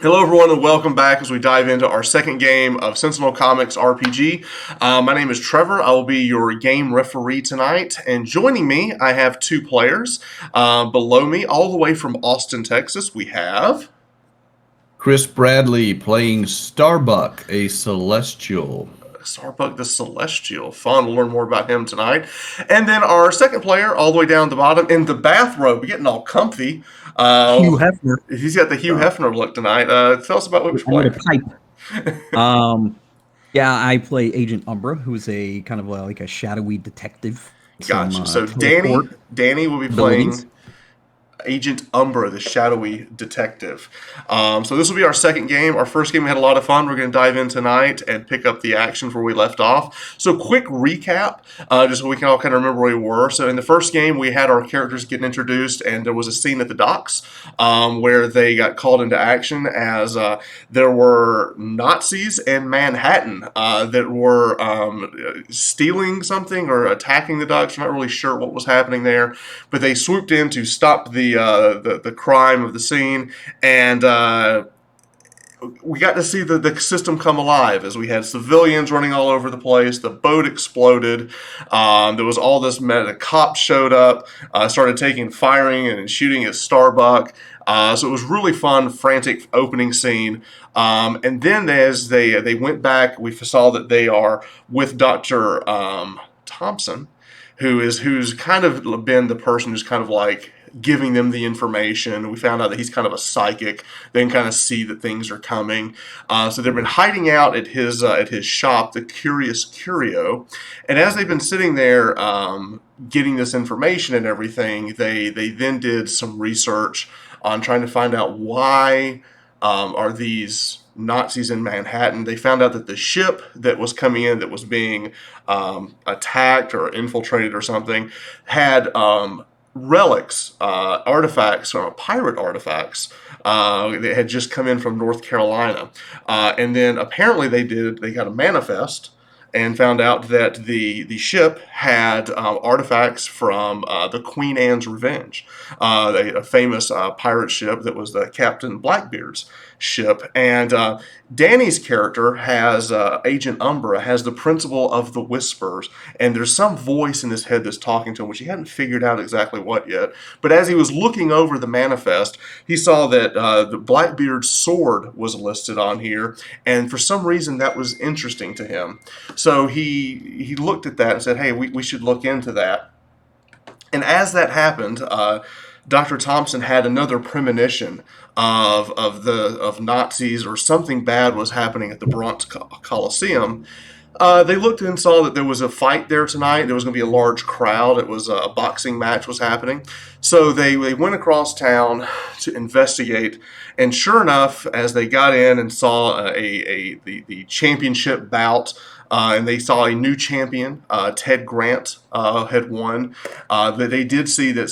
Hello, everyone, and welcome back as we dive into our second game of Sentinel Comics RPG. My name is Trevor. I will be your game referee tonight, and joining me, I have two players. Below me, all the way from Austin, Texas, we have Chris Bradley playing Starbuck, a Celestial. Starbuck the Celestial. Fun. We'll learn more about him tonight. And then our second player, all the way down the bottom, in the bathrobe, getting all comfy. Hugh Uh, Hefner. he's got the Hugh Uh, Hefner look tonight. Tell us about what you're I need a playing. pipe. Um, yeah, I play Agent Umbra, who's a kind of like a shadowy detective. Some Gotcha. So teleport Danny will be abilities. playing Agent Umbra, the shadowy detective. So this will be our second game. Our first game we had a lot of fun. We're going to dive in tonight and pick up the action where we left off. So quick recap, just so we can all kind of remember where we were. So in the first game, we had our characters getting introduced, and there was a scene at the docks where they got called into action as there were Nazis in Manhattan that were stealing something or attacking the docks. I'm not really sure what was happening there, but they swooped in to stop the crime of the scene, and we got to see the system come alive as we had civilians running all over the place. The boat exploded. There was all this. The cops showed up, started firing and shooting at Starbuck. So it was really fun, frantic opening scene. And then as they went back, we saw that they are with Doctor Thompson, who's kind of been the person who's kind of like giving them the information. We found out that he's kind of a psychic. They can kind of see that things are coming. So they've been hiding out at his shop, the Curious Curio, and as they've been sitting there getting this information and everything, they then did some research on trying to find out why are these Nazis in Manhattan. They found out that the ship that was coming in, that was being attacked or infiltrated or something, had relics, artifacts, or pirate artifacts that had just come in from North Carolina. And then apparently they got a manifest and found out that the ship had artifacts from the Queen Anne's Revenge, a famous pirate ship that was the Captain Blackbeard's ship. And Danny's character has Agent Umbra has the principle of the whispers, and there's some voice in his head that's talking to him, which he hadn't figured out exactly what yet. But as he was looking over the manifest, he saw that the Blackbeard's sword was listed on here, and for some reason that was interesting to him. So he looked at that and said, "Hey, we should look into that." And as that happened, Dr. Thompson had another premonition of Nazis or something bad was happening at the Bronx Coliseum. They looked and saw that there was a fight there tonight. There was going to be a large crowd. It was a boxing match was happening. So they went across town to investigate. And sure enough, as they got in and saw the championship bout, and they saw a new champion, Ted Grant, had won. That they did see that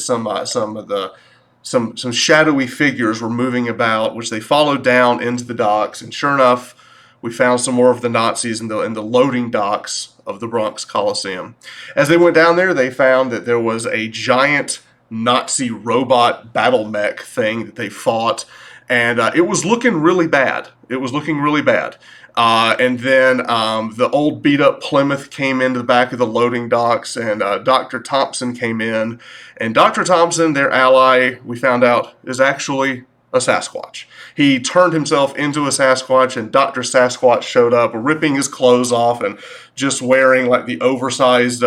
some shadowy figures were moving about, which they followed down into the docks. And sure enough, we found some more of the Nazis in the loading docks of the Bronx Coliseum. As they went down there, they found that there was a giant Nazi robot battle mech thing that they fought, and it was looking really bad. It was looking really bad. And then the old beat up Plymouth came into the back of the loading docks, and Dr. Thompson came in. And Dr. Thompson, their ally, we found out, is actually a Sasquatch. He turned himself into a Sasquatch, and Dr. Sasquatch showed up, ripping his clothes off and just wearing like the oversized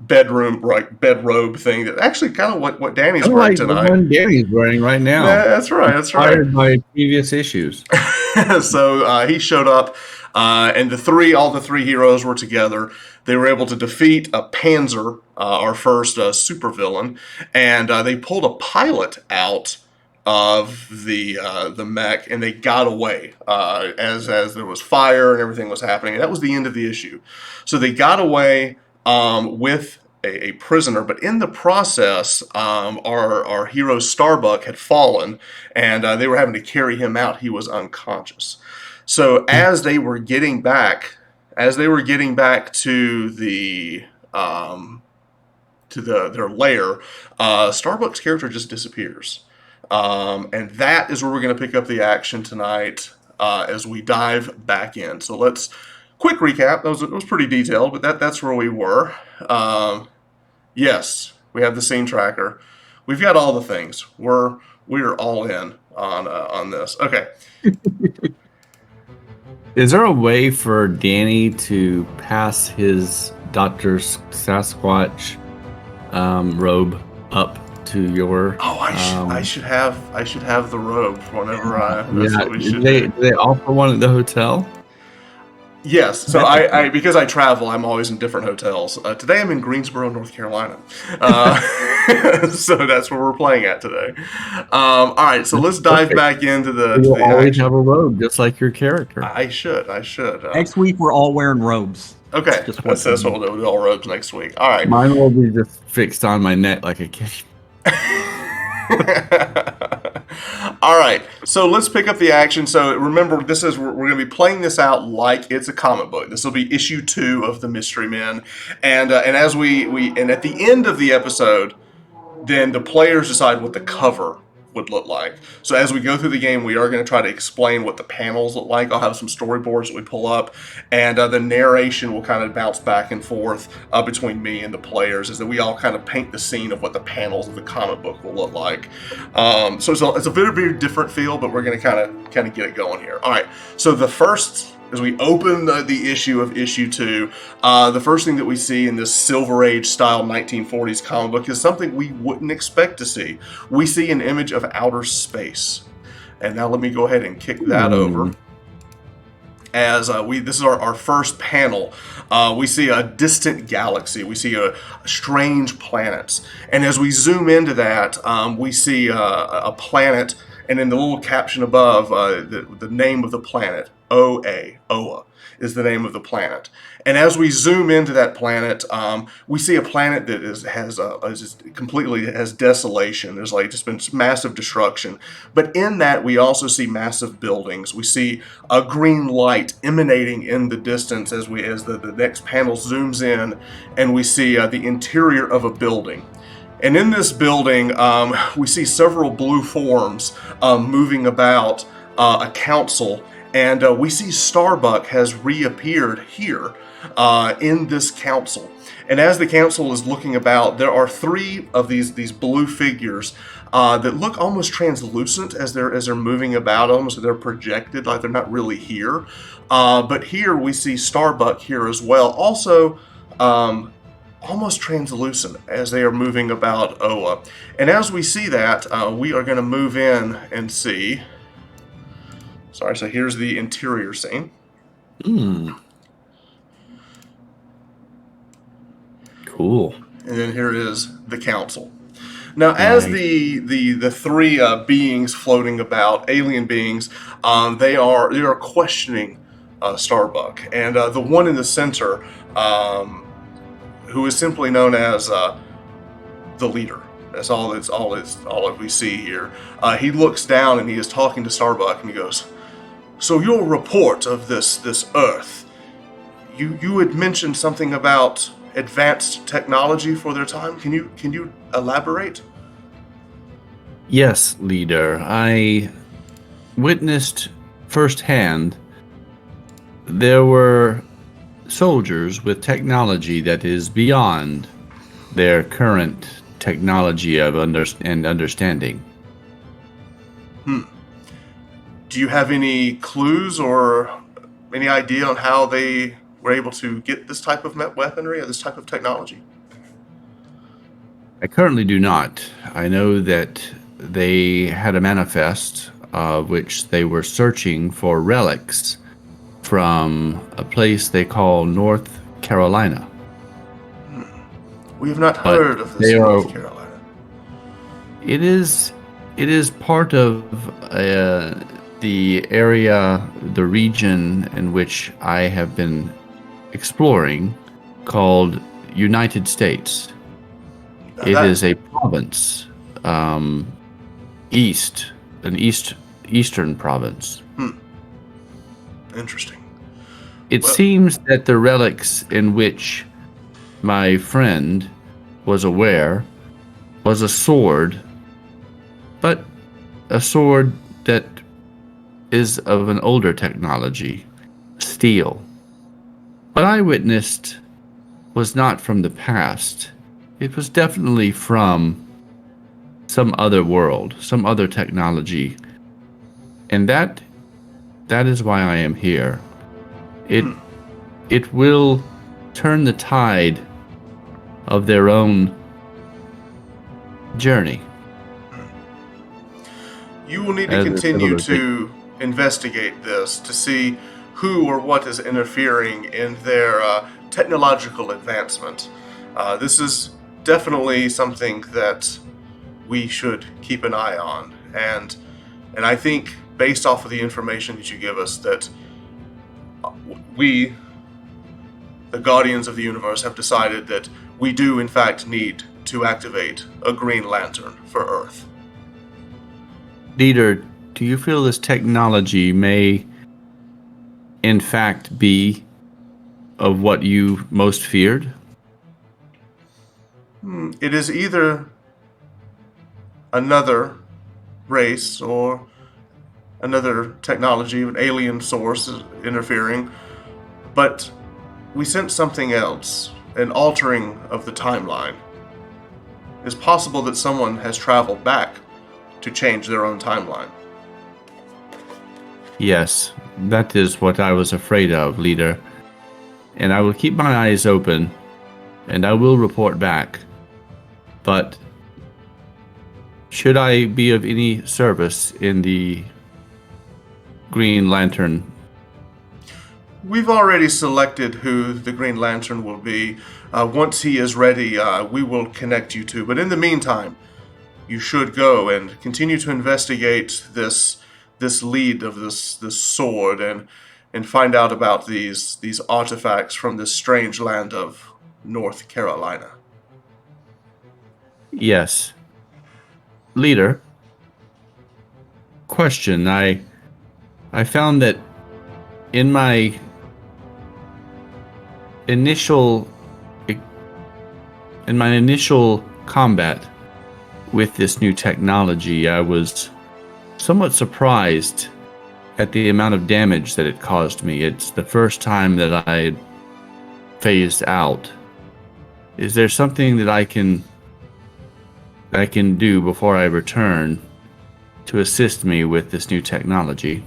bedroom, like bedrobe thing that actually kind of what Danny's Kind of wearing like the tonight. one Danny's wearing right Yeah, now, that's right. That's right. inspired by previous issues. So he showed up, and all the three heroes were together. They were able to defeat a Panzer, our first supervillain, and they pulled a pilot out of the mech, and they got away as there was fire and everything was happening. And that was the end of the issue. So they got away with a prisoner, but in the process, our hero Starbuck had fallen, and they were having to carry him out. He was unconscious. So as they were getting back to their lair, Starbuck's character just disappears. And that is where we're going to pick up the action tonight as we dive back in. So let's quick recap. It was pretty detailed, but that's where we were. Yes, we have the scene tracker. We've got all the things. We're all in on this. Okay. Is there a way for Danny to pass his Dr. Sasquatch robe up to your? Oh, I should have the robe whenever I. That's what we should do do. they offer one at the hotel? Yes, so I because I travel, I'm always in different hotels. Today I'm in Greensboro, North Carolina, so that's where we're playing at today. All right, so let's dive back into the. You'll always action. have a robe, just like your character. I should. Next week we're all wearing robes. Okay, Just that's what we'll do. We'll do all robes next week. All right. Mine will be just fixed on my neck like a kitty. All right, so let's pick up the action. So remember, we're going to be playing this out like it's a comic book. This will be issue 2 of the Mystery Men, and as we at the end of the episode, then the players decide what the cover would look like. So as we go through the game, we are going to try to explain what the panels look like. I'll have some storyboards that we pull up, and the narration will kind of bounce back and forth between me and the players, as that we all kind of paint the scene of what the panels of the comic book will look like. So it's a very, very different feel, but we're going to kind of get it going here. All right. So the first. As we open the issue of issue 2, the first thing that we see in this Silver Age style 1940s comic book is something we wouldn't expect to see. We see an image of outer space. And now let me go ahead and kick that over. As this is our first panel. We see a distant galaxy. We see a strange planets. And as we zoom into that, we see a planet, and in the little caption above, the name of the planet, Oa is the name of the planet. And as we zoom into that planet, we see a planet that has desolation. There's like just been massive destruction. But in that, we also see massive buildings. We see a green light emanating in the distance as the next panel zooms in, and we see the interior of a building. And in this building, we see several blue forms moving about a council. And we see Starbuck has reappeared here in this council. And as the council is looking about, there are 3 of these blue figures that look almost translucent as they're moving about, almost they're projected, like they're not really here. But here we see Starbuck here as well, also almost translucent as they are moving about Oa. And as we see that, we are going to move in and see. Sorry, so here's the interior scene. Cool. And then here is the council. Now, as the 3 beings floating about, alien beings, they are questioning Starbuck, and the one in the center, who is simply known as the leader. That's all that we see here. He looks down and he is talking to Starbuck, and he goes, "So your report of this Earth, you had mentioned something about advanced technology for their time. Can you elaborate?" Yes, leader. I witnessed firsthand there were soldiers with technology that is beyond their current technology of understanding. Do you have any clues or any idea on how they were able to get this type of weaponry or this type of technology? I currently do not. I know that they had a manifest which they were searching for relics from a place they call North Carolina. We have not heard of this in North Carolina. It is part of the area, the region in which I have been exploring, called United States. It is a province, eastern province. Interesting. It seems that the relics in which my friend was aware was a sword, but a sword that is of an older technology, steel. What I witnessed was not from the past. It was definitely from some other world, some other technology. And that is why I am here. It will turn the tide of their own journey. You will need to As a continue civilization. to investigate this to see who or what is interfering in their technological advancement. This is definitely something that we should keep an eye on, and I think based off of the information that you give us that we, the Guardians of the Universe, have decided that we do in fact need to activate a Green Lantern for Earth. Leader, do you feel this technology may, in fact, be of what you most feared? It is either another race or another technology, an alien source is interfering, but we sense something else, an altering of the timeline. It's possible that someone has traveled back to change their own timeline. Yes, that is what I was afraid of, Leader. And I will keep my eyes open, and I will report back. But should I be of any service in the Green Lantern? We've already selected who the Green Lantern will be. Once he is ready, we will connect you two. But in the meantime, you should go and continue to investigate this lead of this sword and find out about these artifacts from this strange land of North Carolina. Yes. Leader, question. I found that in my initial combat with this new technology, I was somewhat surprised at the amount of damage that it caused me. It's the first time that I had phased out. Is there something that I can do before I return to assist me with this new technology?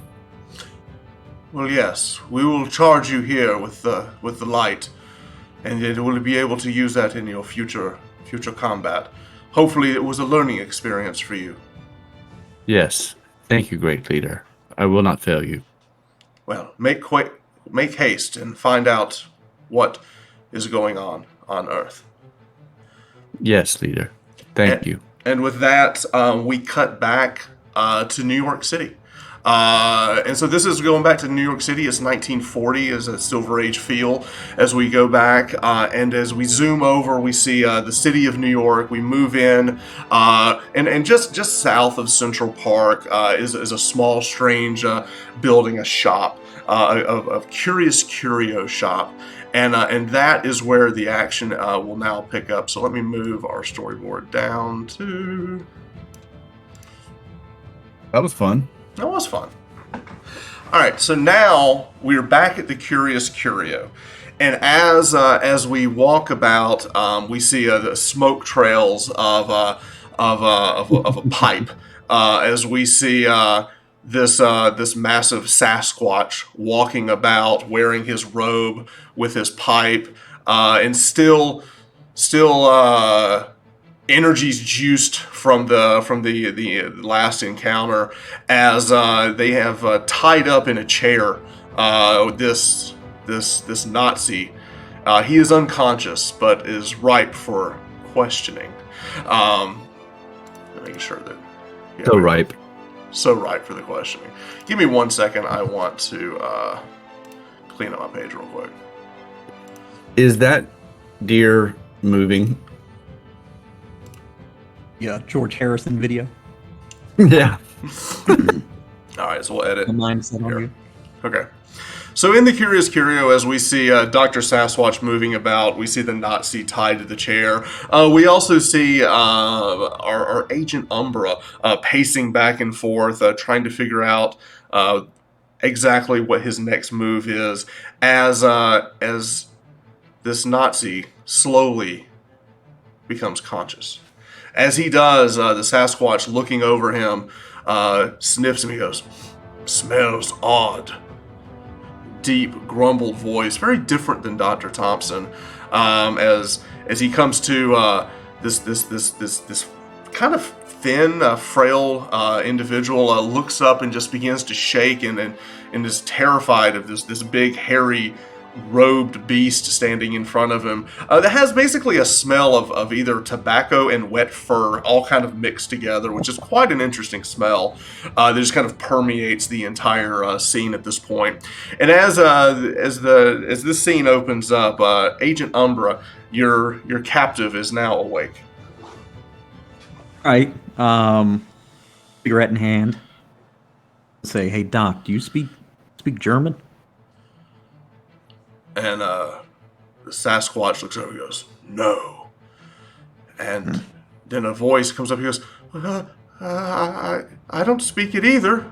Well, yes, we will charge you here with the light, and it will be able to use that in your future combat. Hopefully, it was a learning experience for you. Yes. Thank you, great leader. I will not fail you. Well, make haste and find out what is going on Earth. Yes, leader. Thank you. And with that, we cut back to New York City. And so this is going back to New York City. It's 1940 as a Silver Age feel as we go back. And as we zoom over, we see the city of New York. We move in. And just south of Central Park is a small, strange building, a shop, a curious curio shop. And that is where the action will now pick up. So let me move our storyboard down to... That was fun. That was fun. All right, so now we're back at the Curious Curio. And as we walk about, we see the smoke trails of a pipe. As we see this massive Sasquatch walking about, wearing his robe with his pipe, and still energy's juiced from the last encounter, as they have tied up in a chair this Nazi. He is unconscious, but is ripe for questioning. Making sure that So ripe. So ripe for the questioning. Give me 1 second. I want to clean up my page real quick. Is that deer moving? Yeah, George Harrison video. Yeah. All right, so we'll edit. The mindset on Here. you. Okay. So in the Curious Curio, as we see Dr. Sasquatch moving about, we see the Nazi tied to the chair. We also see our Agent Umbra pacing back and forth, trying to figure out exactly what his next move is, as this Nazi slowly becomes conscious. As he does, the Sasquatch, looking over him, sniffs him. He goes, "Smells odd." Deep, grumbled voice, very different than Dr. Thompson. As he comes to this kind of thin, frail individual, looks up and just begins to shake and is terrified of this big, hairy, robed beast standing in front of him that has basically a smell of either tobacco and wet fur all kind of mixed together, which is quite an interesting smell that just kind of permeates the entire scene at this point. And as this scene opens up, Agent Umbra, your captive is now awake. All right. Cigarette in hand. Say, hey Doc, do you speak German? And the Sasquatch looks over and goes, "No." And then a voice comes up. He goes, I don't speak it either."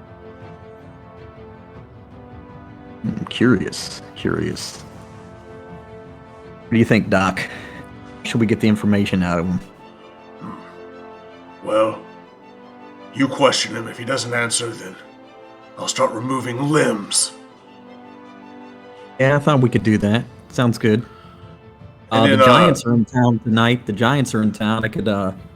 Curious. What do you think, Doc? Should we get the information out of him? "Well, you question him. If he doesn't answer, then I'll start removing limbs." Yeah, I thought we could do that. Sounds good. And The then, Giants are in town tonight. I could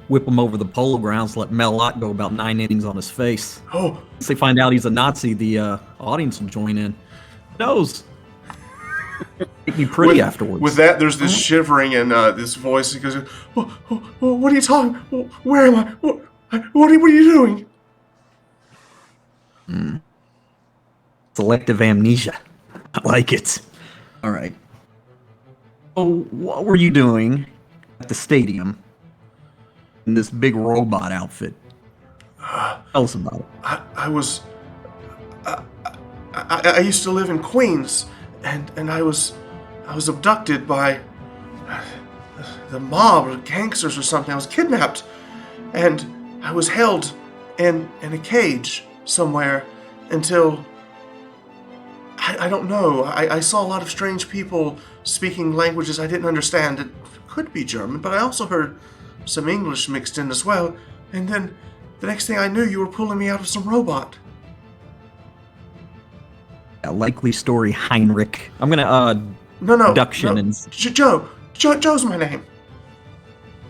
whip him over the polo grounds, let Mel Lott go about 9 innings on his face. Oh, Once they find out he's a Nazi, the audience will join in. Who knows? Make me pretty afterwards. with that, there's this shivering and this voice. He goes, What are you talking? Where am I? What are you doing?" Selective amnesia. I like it. All right. Oh, what were you doing at the stadium in this big robot outfit? Tell us about it. I used to live in Queens, and I was abducted by the mob or gangsters or something. I was kidnapped, and I was held in a cage somewhere until I don't know. I saw a lot of strange people speaking languages I didn't understand. It could be German, but I also heard some English mixed in as well. And then the next thing I knew, you were pulling me out of some robot. A likely story, Heinrich. I'm gonna No, abduction no. and Joe's my name.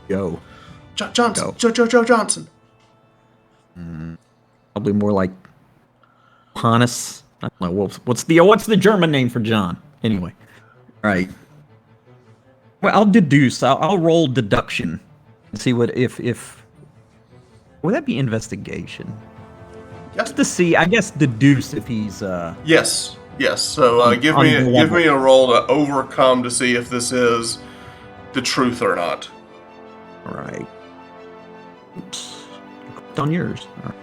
go. Johnson. Go. Joe Johnson. Probably more like Hannes. I don't know what's the German name for John. Anyway, all right. Well, I'll deduce. I'll roll deduction and see what if would that be investigation? Just to see, I guess deduce if he's Yes. So give me a roll to overcome to see if this is the truth or not. all right. Oops. Clicked on yours. All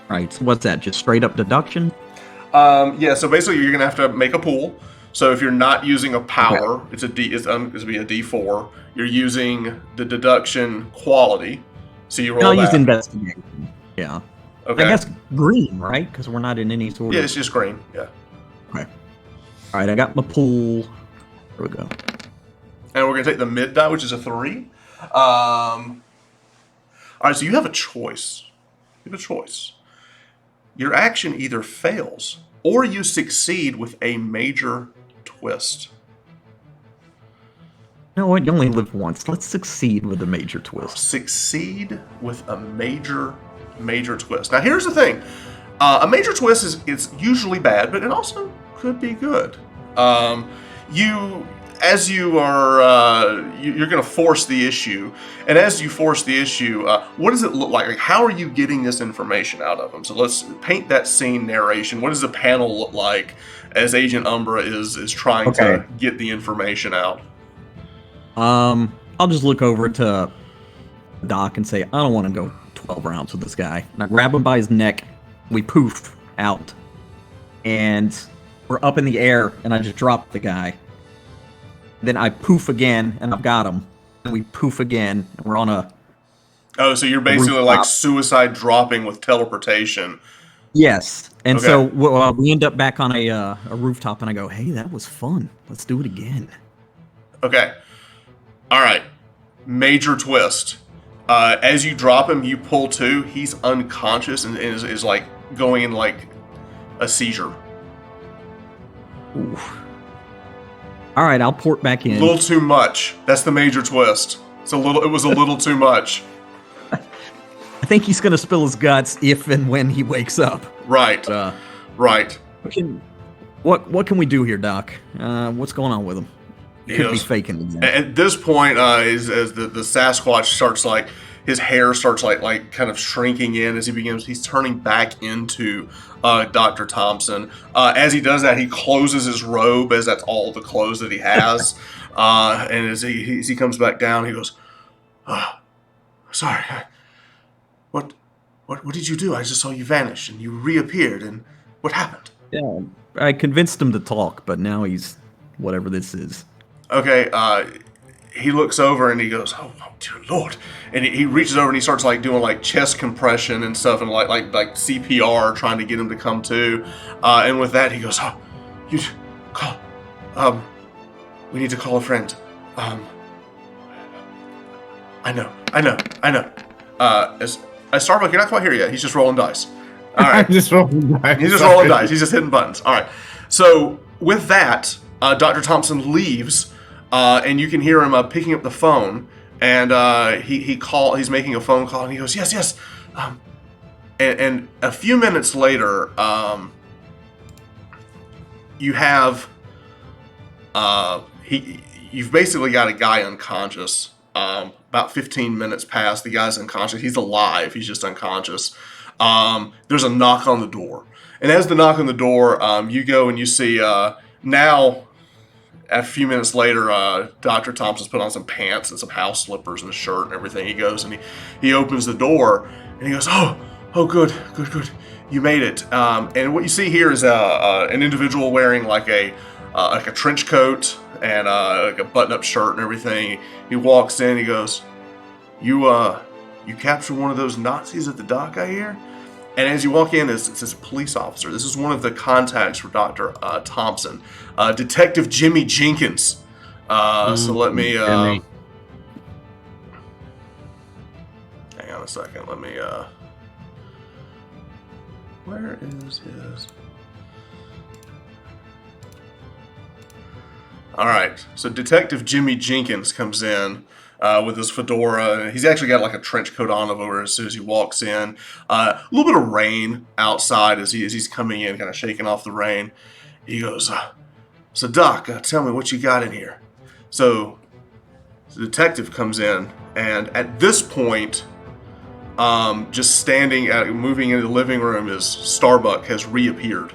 right. So what's that? Just straight up deduction? Yeah. So basically, you're gonna have to make a pool. So if you're not using a power, it's gonna be a D4. You're using the deduction quality. So you roll I'll that. use investigation. Yeah. Okay. I guess green, right? Because we're not in any sort Yeah, of. it's just green. Yeah. Okay. All right, I got my pool. There we go. And we're gonna take the mid die, which is a 3. All right. So you have a choice. Your action either fails or you succeed with a major twist. You know what? You only live once. Let's succeed with a major twist. Succeed with a major twist. Now here's the thing: a major twist is usually bad, but it also could be good. You're going to force the issue, and as you force the issue, what does it look like? Like, how are you getting this information out of them? So let's paint that scene narration. What does the panel look like as Agent Umbra is trying to get the information out? I'll just look over to Doc and say, I don't want to go 12 rounds with this guy. And I grab him by his neck. We poof out, and we're up in the air, and I just drop the guy. Then I poof again, and I've got him. And we poof again, and we're on a Oh, so you're basically like rooftop. suicide dropping with teleportation. Yes. And Okay. so we end up back on a rooftop, and I go, hey, that was fun. Let's do it again. Okay. All right. Major twist. As you drop him, you pull to. He's unconscious and is like going in like a seizure. Ooh. All right, I'll port back A in. little too much. That's the major twist. It was a little too much. I think he's going to spill his guts if and when he wakes up. Right. Right. What can we do here, Doc? What's going on with him? He could be Yes. faking again. At this point, as the Sasquatch starts like his hair starts like kind of shrinking in as he's turning back into Dr. Thompson. As he does that, he closes his robe, as that's all the clothes that he has. And as he comes back down, he goes, "Sorry, what did you do? I just saw you vanish and you reappeared. And what happened?" Yeah, I convinced him to talk, but now he's whatever this is. Okay, he looks over and he goes, "Oh dear Lord!" And he reaches over and he starts like doing like chest compression and stuff and like CPR, trying to get him to come to. And with that, he goes, "Oh, you call? We need to call a friend. I know. As Starbuck, you're not quite here yet. He's just rolling dice. All right, I'm just rolling dice. he's just rolling dice. He's just hitting buttons. All right. So with that, Dr. Thompson leaves. And you can hear him picking up the phone, and he's making a phone call, and he goes, yes. And a few minutes later, you have you've basically got a guy unconscious. About 15 minutes pass, the guy's unconscious. He's alive. He's just unconscious. There's a knock on the door, and as the knock on the door, you go and you see now. A few minutes later, Dr. Thompson's put on some pants and some house slippers and a shirt and everything. He goes and he opens the door and he goes, oh, good. You made it. And what you see here is an individual wearing like a trench coat and like a button-up shirt and everything. He walks in. He goes, you captured one of those Nazis at the dock, I hear? And as you walk in, it's this police officer. This is one of the contacts for Dr. Thompson, Detective Jimmy Jenkins. So let me hang on a second. Let me where is his? All right. So Detective Jimmy Jenkins comes in. With his fedora. He's actually got like a trench coat on over as soon as he walks in. A little bit of rain outside as he's coming in, kind of shaking off the rain. He goes, so Doc, tell me what you got in here. So the detective comes in, and at this point, just moving into the living room is Starbuck has reappeared.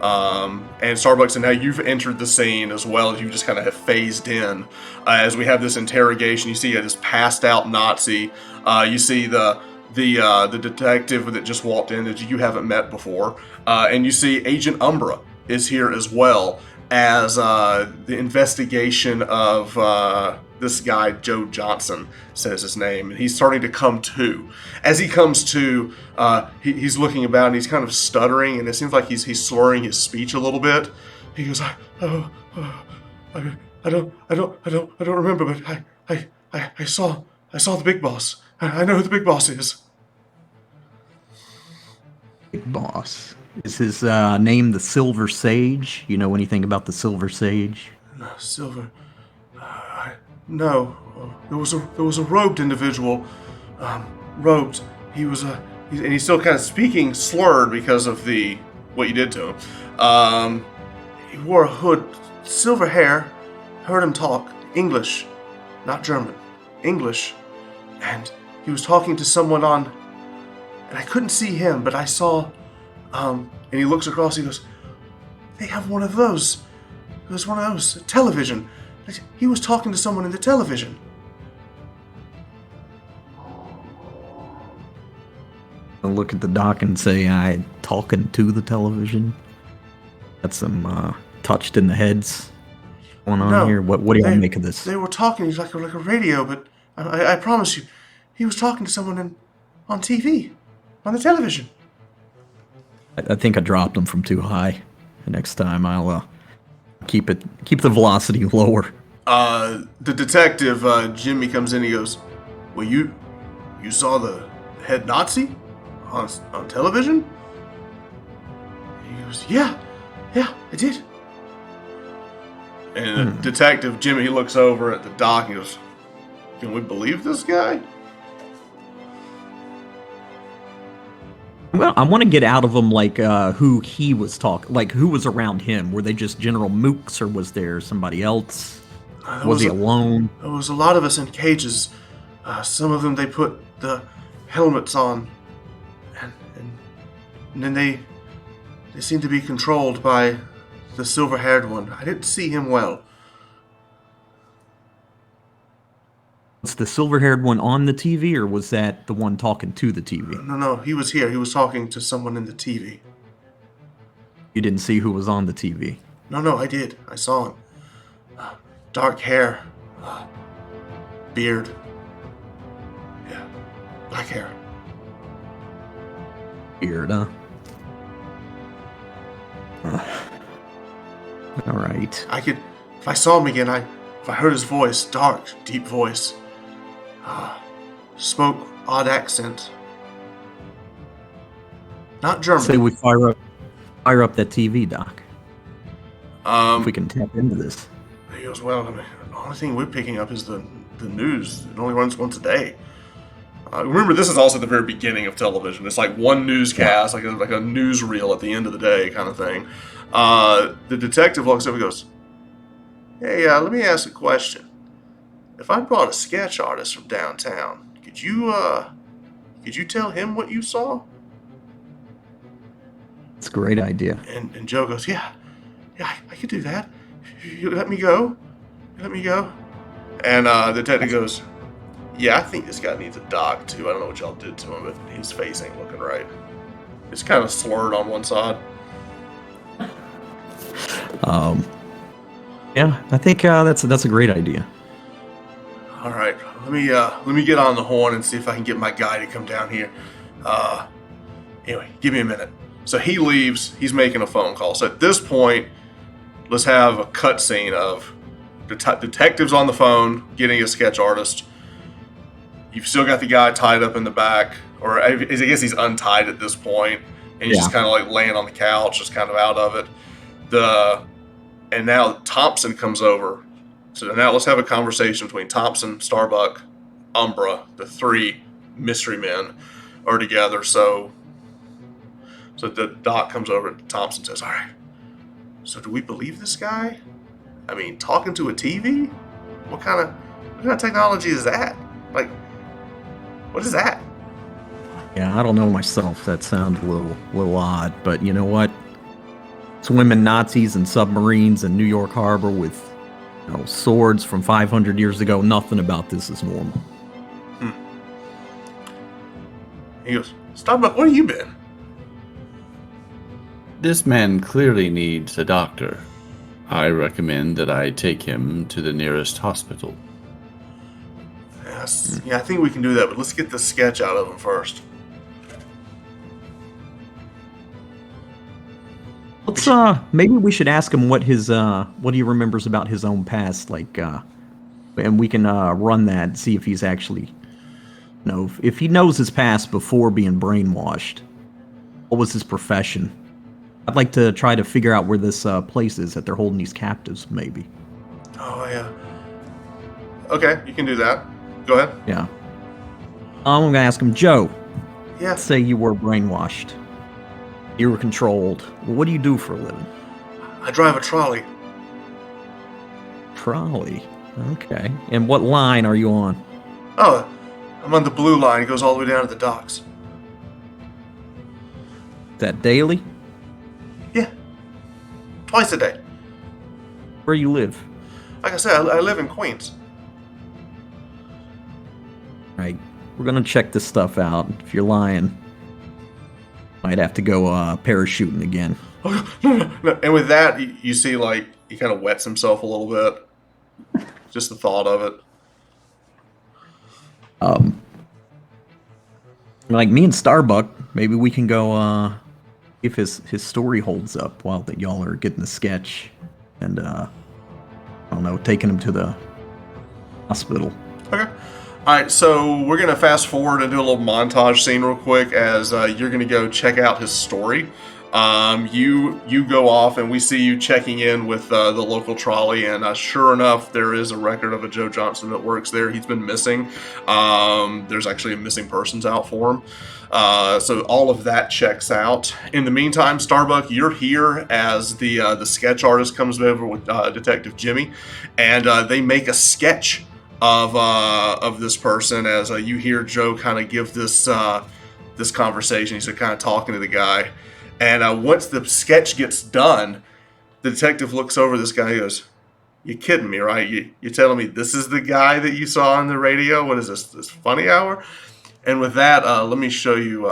And Starbucks, and now you've entered the scene as well as you just kind of have phased in. As we have this interrogation, you see this passed out Nazi. You see the detective that just walked in that you haven't met before, and you see Agent Umbra is here as well as the investigation of this guy Joe Johnson says his name, and he's starting to come to. As he comes to, he's looking about and he's kind of stuttering, and it seems like he's slurring his speech a little bit. He goes, I don't remember, but I saw the big boss. I know who the big boss is. Big boss. Is his name the Silver Sage? You know anything about the Silver Sage? Silver. No. There was a robed individual. Robed. He was and he's still kind of speaking slurred because of what you did to him. He wore a hood, silver hair. Heard him talk English, not German. English, and he was talking to someone and I couldn't see him, but I saw. And he looks across. He goes, "They have one of those. There's one of those television. He was talking to someone in the television." Oh, look at the doc and say, I talking to the television. Got some touched in the heads going on No, here. What do y'all make of this? They were talking. He's like a radio, but I promise you, he was talking to someone on TV, on the television. I think I dropped them from too high. Next time I'll keep the velocity lower. The detective, Jimmy, comes in. He goes, "Well, you saw the head Nazi on television?" He goes, "Yeah, I did." And the detective, Jimmy, he looks over at the doc and goes, "Can we believe this guy?" Well, I want to get out of him, like, who he was talking, like, who was around him. Were they just general mooks, or was there somebody else? Was he alone? There was a lot of us in cages. Some of them, they put the helmets on, and then they seemed to be controlled by the silver-haired one. I didn't see him well. Was the silver-haired one on the TV, or was that the one talking to the TV? No, he was here. He was talking to someone in the TV. You didn't see who was on the TV? No, I did. I saw him. Dark hair. Beard. Yeah. Black hair. Beard, huh? All right. If I saw him again, if I heard his voice, dark, deep voice, spoke odd accent. Not German. Say we fire up that TV, Doc. If we Um, can tap into this. he goes, well, I mean, the only thing we're picking up is the news. It only runs once a day. Remember, this is also the very beginning of television. It's like one newscast, like a newsreel at the end of the day kind of thing. The detective looks up and goes, hey, let me ask a question. If I brought a sketch artist from downtown, could you tell him what you saw? It's a great idea. And Joe goes, yeah, I could do that. You let me go. And the detective goes, yeah, I think this guy needs a doc too. I don't know what y'all did to him, but his face ain't looking right. It's kind of slurred on one side. Yeah, I think that's a great idea. All right, let me get on the horn and see if I can get my guy to come down here. Anyway, give me a minute. So he leaves. He's making a phone call. So at this point, let's have a cutscene of detectives on the phone getting a sketch artist. You've still got the guy tied up in the back, or I guess he's untied at this point, and he's just kind of like laying on the couch, just kind of out of it. And now Thompson comes over. So now let's have a conversation between Thompson, Starbuck, Umbra, the three mystery men are together. So the doc comes over and Thompson says, all right, so do we believe this guy? I mean, talking to a TV? What kind of technology is that? Like, what is that? Yeah, I don't know myself. That sounds a little odd, but you know what? Swimming Nazis and submarines in New York Harbor with swords from 500 years ago. Nothing about this is normal. He goes, Starbuck, where have you been? This man clearly needs a doctor. I recommend that I take him to the nearest hospital. Yes. Yeah, I think we can do that, but let's get the sketch out of him first. Let's maybe we should ask him what he remembers about his own past, like and we can run that and see if he's actually if he knows his past before being brainwashed. What was his profession? I'd like to try to figure out where this place is that they're holding these captives, maybe. Oh, yeah. Okay, you can do that. Go ahead. Yeah. I'm gonna ask him, Joe. Yeah. Let's say you were brainwashed. You were controlled. What do you do for a living? I drive a trolley. Trolley. Okay. And what line are you on? Oh, I'm on the blue line. It goes all the way down to the docks. Is that daily? Yeah. Twice a day. Where you live? Like I said, I live in Queens. Right. We're gonna check this stuff out. If you're lying, Might have to go parachuting again. No. And with that, you see, like, he kind of wets himself a little bit. Just the thought of it. Like me and Starbuck, maybe we can go if his story holds up while that y'all are getting the sketch and I don't know, taking him to the hospital. Okay. All right, so we're going to fast forward and do a little montage scene real quick as you're going to go check out his story. You go off, and we see you checking in with the local trolley, and sure enough, there is a record of a Joe Johnson that works there. He's been missing. There's actually a missing persons out for him. So all of that checks out. In the meantime, Starbuck, you're here as the sketch artist comes over with Detective Jimmy, and they make a sketch of this person as you hear Joe kind of give this conversation. He's kind of talking to the guy. And once the sketch gets done, the detective looks over this guy and goes, "You kidding me, right? You telling me this is the guy that you saw on the radio? What is this funny hour?" And with that, let me show you.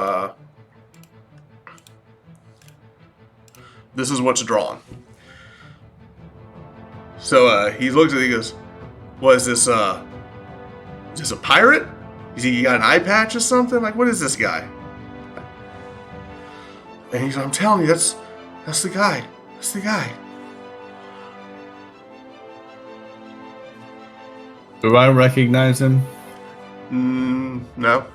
This is what's drawn. So he looks at it, he goes, "What is this? Is this a pirate? Is he got an eye patch or something? Like, what is this guy?" And he's like, "I'm telling you, that's the guy. That's the guy." Do I recognize him? No.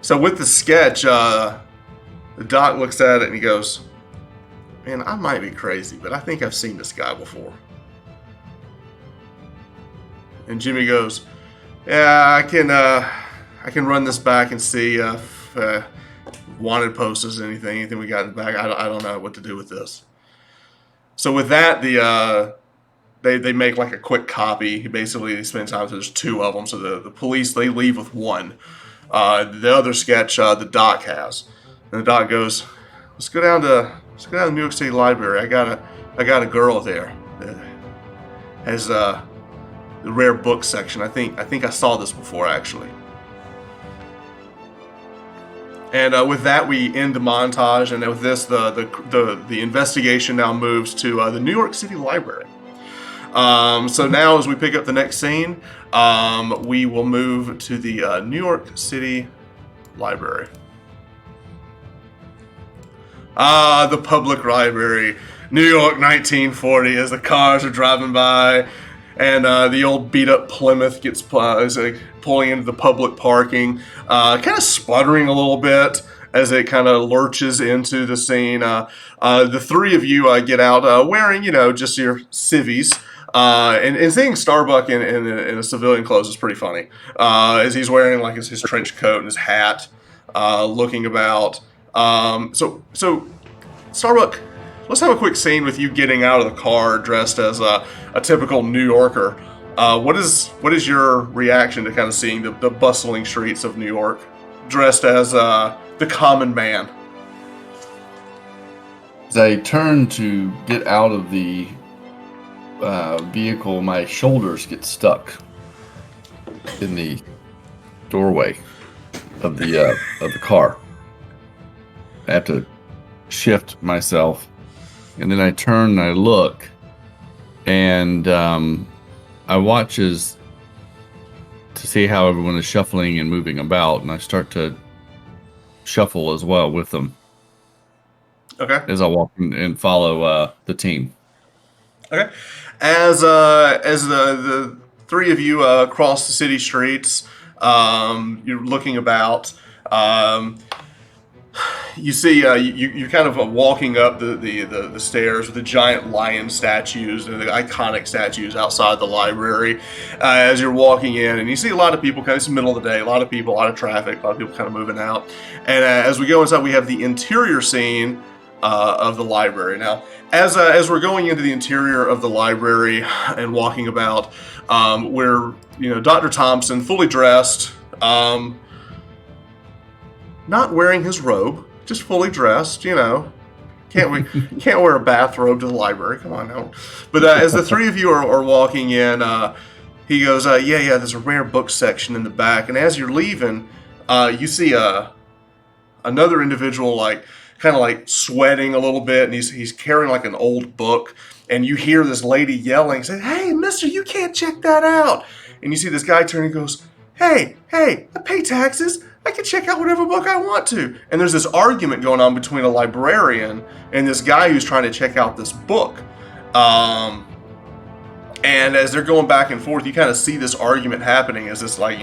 So with the sketch, the doc looks at it and he goes, "Man, I might be crazy, but I think I've seen this guy before." And Jimmy goes, "Yeah, I can run this back and see if wanted posters, anything we got in the back. I don't know what to do with this." So with that, they make like a quick copy. Basically, they spend time. So there's two of them. So the police, they leave with one. The other sketch the doc has, and the doc goes, let's go down to the New York City Library. I got a girl there that has the rare book section. I think I saw this before, actually." And with that, we end the montage, and with this, the investigation now moves to the New York City Library. So now, as we pick up the next scene, we will move to the New York City Library. The public library, New York, 1940. As the cars are driving by, and the old beat-up Plymouth gets pulling into the public parking, kind of sputtering a little bit as it kind of lurches into the scene. The three of you get out wearing, just your civvies. And seeing Starbuck in a civilian clothes is pretty funny. As he's wearing like his trench coat and his hat, looking about. So Starbuck, let's have a quick scene with you getting out of the car dressed as a typical New Yorker. What is your reaction to kind of seeing the bustling streets of New York dressed as the common man? As I turn to get out of the vehicle, my shoulders get stuck in the doorway of the car. I have to shift myself, and then I turn and I look, and I watch as to see how everyone is shuffling and moving about, and I start to shuffle as well with them. Okay. As I walk and follow the team. Okay. As the three of you cross the city streets, you're looking about. You see, you're kind of walking up the stairs with the giant lion statues and the iconic statues outside the library. As you're walking in, and you see a lot of people. It's the middle of the day. A lot of people, a lot of traffic, a lot of people kind of moving out. And as we go inside, we have the interior scene of the library. Now, as we're going into the interior of the library and walking about, we're Dr. Thompson, fully dressed, not wearing his robe, just fully dressed. Can't wear a bathrobe to the library. Come on now. But as the three of you are walking in, he goes, yeah, there's a rare book section in the back. And as you're leaving, You see another individual kind of like sweating a little bit, and he's carrying like an old book, and you hear this lady yelling, saying, "Hey, mister, you can't check that out." And you see this guy turn and goes, "Hey, I pay taxes. I can check out whatever book I want to." And there's this argument going on between a librarian and this guy who's trying to check out this book. And as they're going back and forth, you kind of see this argument happening as this, like,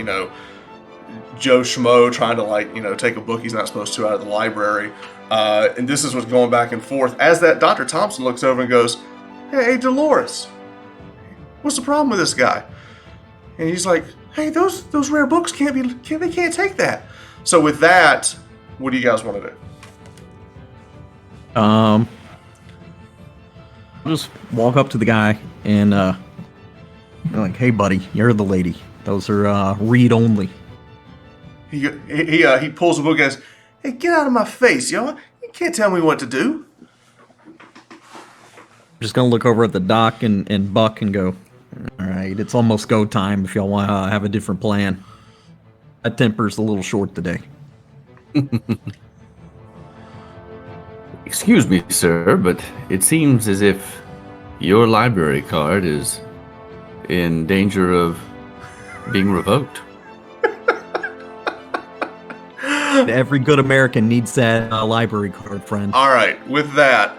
Joe Schmo trying to, take a book he's not supposed to out of the library. And this is what's going back and forth. As that Dr. Thompson looks over and goes, "Hey, Dolores, what's the problem with this guy?" And he's like, "Hey, those rare books they can't take that." So with that, what do you guys want to do? I'll just walk up to the guy and like, "Hey, buddy, you're the lady. Those are read only." He pulls the book and goes, "Hey, get out of my face, y'all. You can't tell me what to do." Just gonna look over at the doc and Buck and go, "All right, it's almost go time if y'all want to have a different plan. That temper's a little short today." Excuse me, sir, but it seems as if your library card is in danger of being revoked. Every good American needs that library card, friend. All right, with that,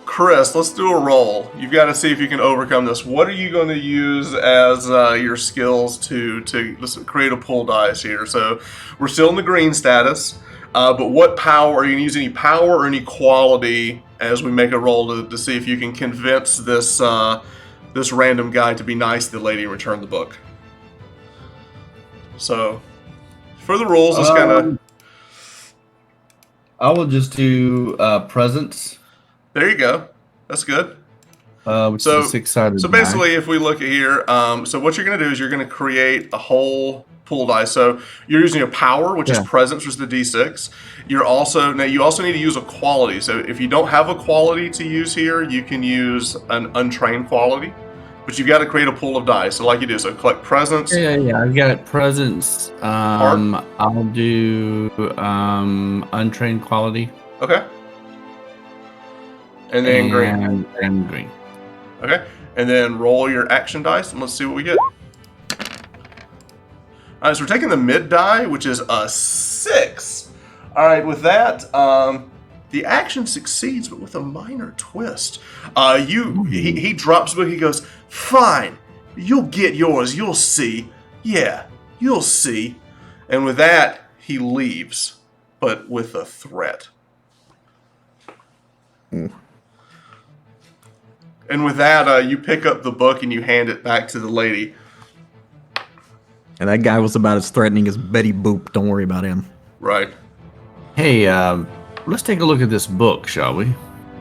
Chris, let's do a roll. You've got to see if you can overcome this. What are you going to use as your skills to let's create a pull dice here? So we're still in the green status, but what power, are you going to use any power or any quality as we make a roll to see if you can convince this this random guy to be nice to the lady and return the book? So for the rules, let's kind of... I will just do presence. There you go. That's good. Which is a six-sided So basically, if we look at here, so what you're going to do is you're going to create a whole pool dice. So you're using a power, which is presence, which is the D6. You also need to use a quality. So if you don't have a quality to use here, you can use an untrained quality. But you've got to create a pool of dice. So like you do, so collect presence. Yeah. I've got presence. I'll do untrained quality. Okay. And then green. And green. Okay. And then roll your action dice, and let's see what we get. All right, so we're taking the mid die, which is a 6. All right, with that, the action succeeds, but with a minor twist. He drops the book. He goes, "Fine, you'll get yours. You'll see. Yeah, you'll see." And with that, he leaves, but with a threat. And with that, you pick up the book and you hand it back to the lady. And that guy was about as threatening as Betty Boop. Don't worry about him. Right. Hey, let's take a look at this book, shall we?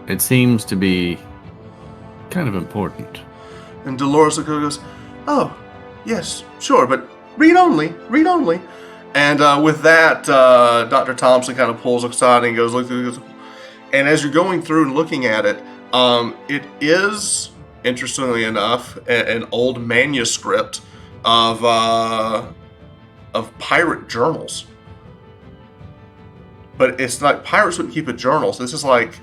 It seems to be kind of important. And Dolores goes, "Oh, yes, sure, but read only, read only." And with that, Dr. Thompson kind of pulls aside and goes, "Look through this." And as you're going through and looking at it, it is, interestingly enough, an old manuscript of pirate journals. But it's like pirates wouldn't keep a journal. So this is like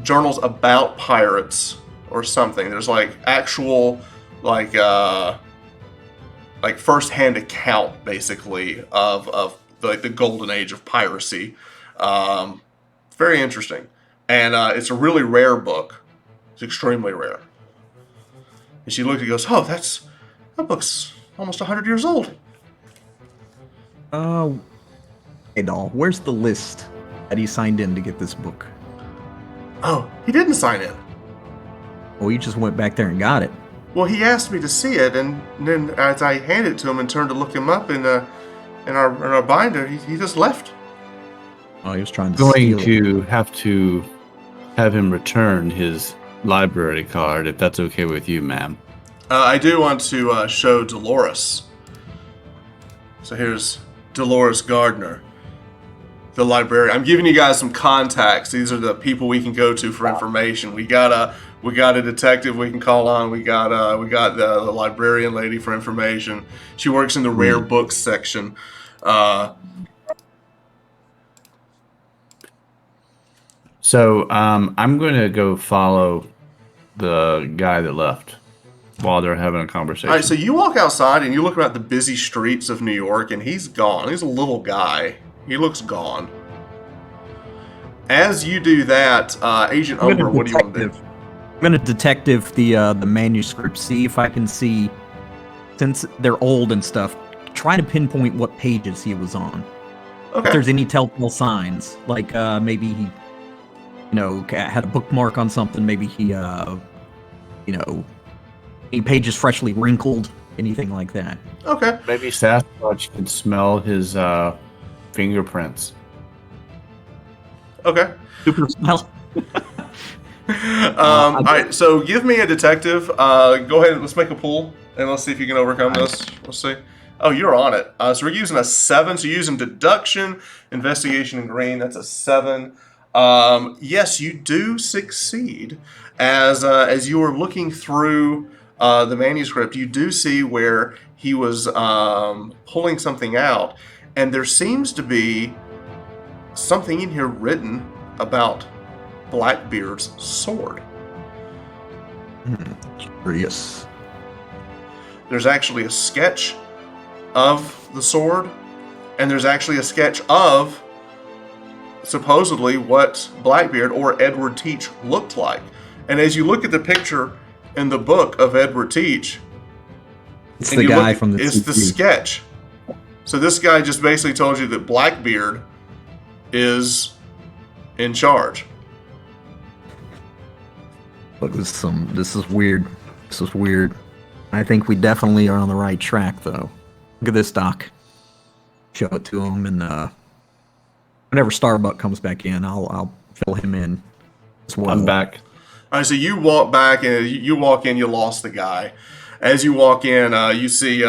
journals about pirates or something. There's like actual like first-hand account basically of the golden age of piracy. It's very interesting, and it's a really rare book. It's extremely rare. And she looked and goes, "Oh, that book's almost 100 years old." Hey, doll, where's the list that he signed in to get this book? Oh, he didn't sign in. Oh, he just went back there and got it. Well, he asked me to see it, and then as I handed it to him and turned to look him up in our binder, he just left. Oh, he was trying to Going steal it. to have him return his library card, if that's okay with you, ma'am. I do want to show Dolores. So here's Dolores Gardner, the librarian. I'm giving you guys some contacts. These are the people we can go to for information. We got a detective we can call on. We got the librarian lady for information. She works in the rare books section. So I'm going to go follow the guy that left while they're having a conversation. All right, so you walk outside and you look around the busy streets of New York, and he's gone. He's a little guy. He looks gone. As you do that, Agent Umbra, what do you want to do? I'm gonna detective the manuscript, see if I can see, since they're old and stuff, try to pinpoint what pages he was on. Okay. If there's any telltale signs, like maybe he, had a bookmark on something. Maybe he, any pages freshly wrinkled, anything like that. Okay. Maybe Sasquatch can smell his fingerprints. Okay. Super smell. All right, so give me a detective. Go ahead, let's make a pool, and let's see if you can overcome this. Let's see. Oh, you're on it. So we're using a 7, so you're using deduction, investigation, and green. That's a 7. Yes, you do succeed. As you are looking through the manuscript, you do see where he was pulling something out, and there seems to be something in here written about Blackbeard's sword. Curious. There's actually a sketch of the sword, and there's actually a sketch of supposedly what Blackbeard or Edward Teach looked like. And as you look at the picture in the book of Edward Teach, It's the guy from the it's the TV. sketch. So this guy just basically told you that Blackbeard is in charge. Look, this is weird. This is weird. I think we definitely are on the right track, though. Look at this, Doc. Show it to him, and whenever Starbuck comes back in, I'll fill him in as well. I'm back. All right, so you walk back, and you walk in. You lost the guy. As you walk in, you see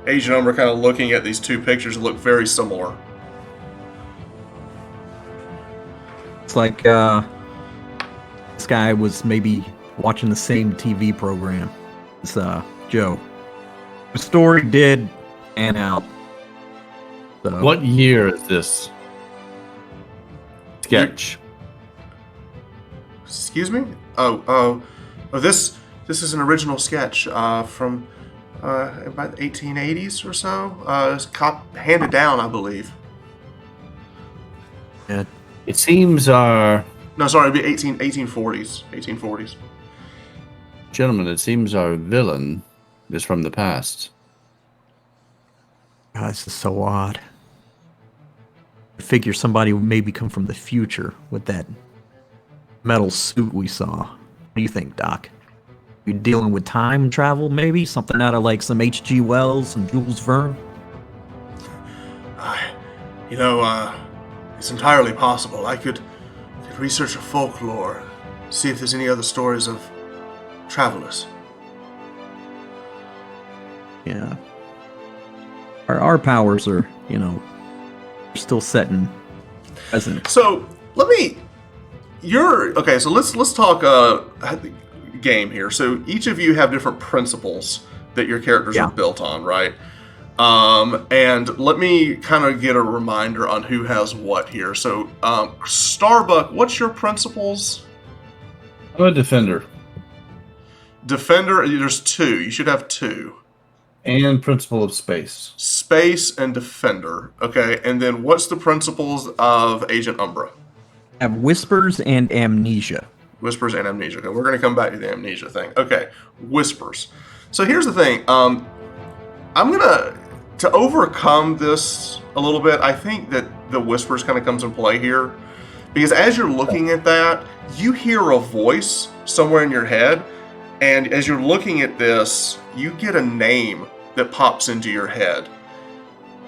Agent Umbra kind of looking at these two pictures that look very similar. It's like this guy was maybe watching the same TV program as Joe. The story did pan out. So, What year is this sketch? Excuse me? This is an original sketch from about the 1880s or so. It's handed down, I believe. yeah, It seems our No, sorry, it'd be 1840s. 1840s. gentlemen, it seems our villain is from the past. God, this is so odd. I figure somebody would maybe come from the future with that metal suit we saw. What do you think, Doc? You dealing with time travel, maybe? Something out of like some H.G. Wells and Jules Verne? It's entirely possible. I could research a folklore, see if there's any other stories of travelers. Yeah. Our powers are, still set in present. So so let's talk game here. So each of you have different principles that your characters Yeah. are built on, right? And let me kind of get a reminder on who has what here. So Starbuck, what's your principles? I'm a defender Defender, there's 2. You should have 2. and principle of space. Space and Defender. Okay, and then what's the principles of Agent Umbra? Have whispers and amnesia. Whispers and amnesia. Okay, we're going to come back to the amnesia thing. Okay, whispers. So here's the thing. I'm going to overcome this a little bit, I think that the whispers kind of comes in play here. Because as you're looking at that, you hear a voice somewhere in your head. And as you're looking at this, you get a name that pops into your head.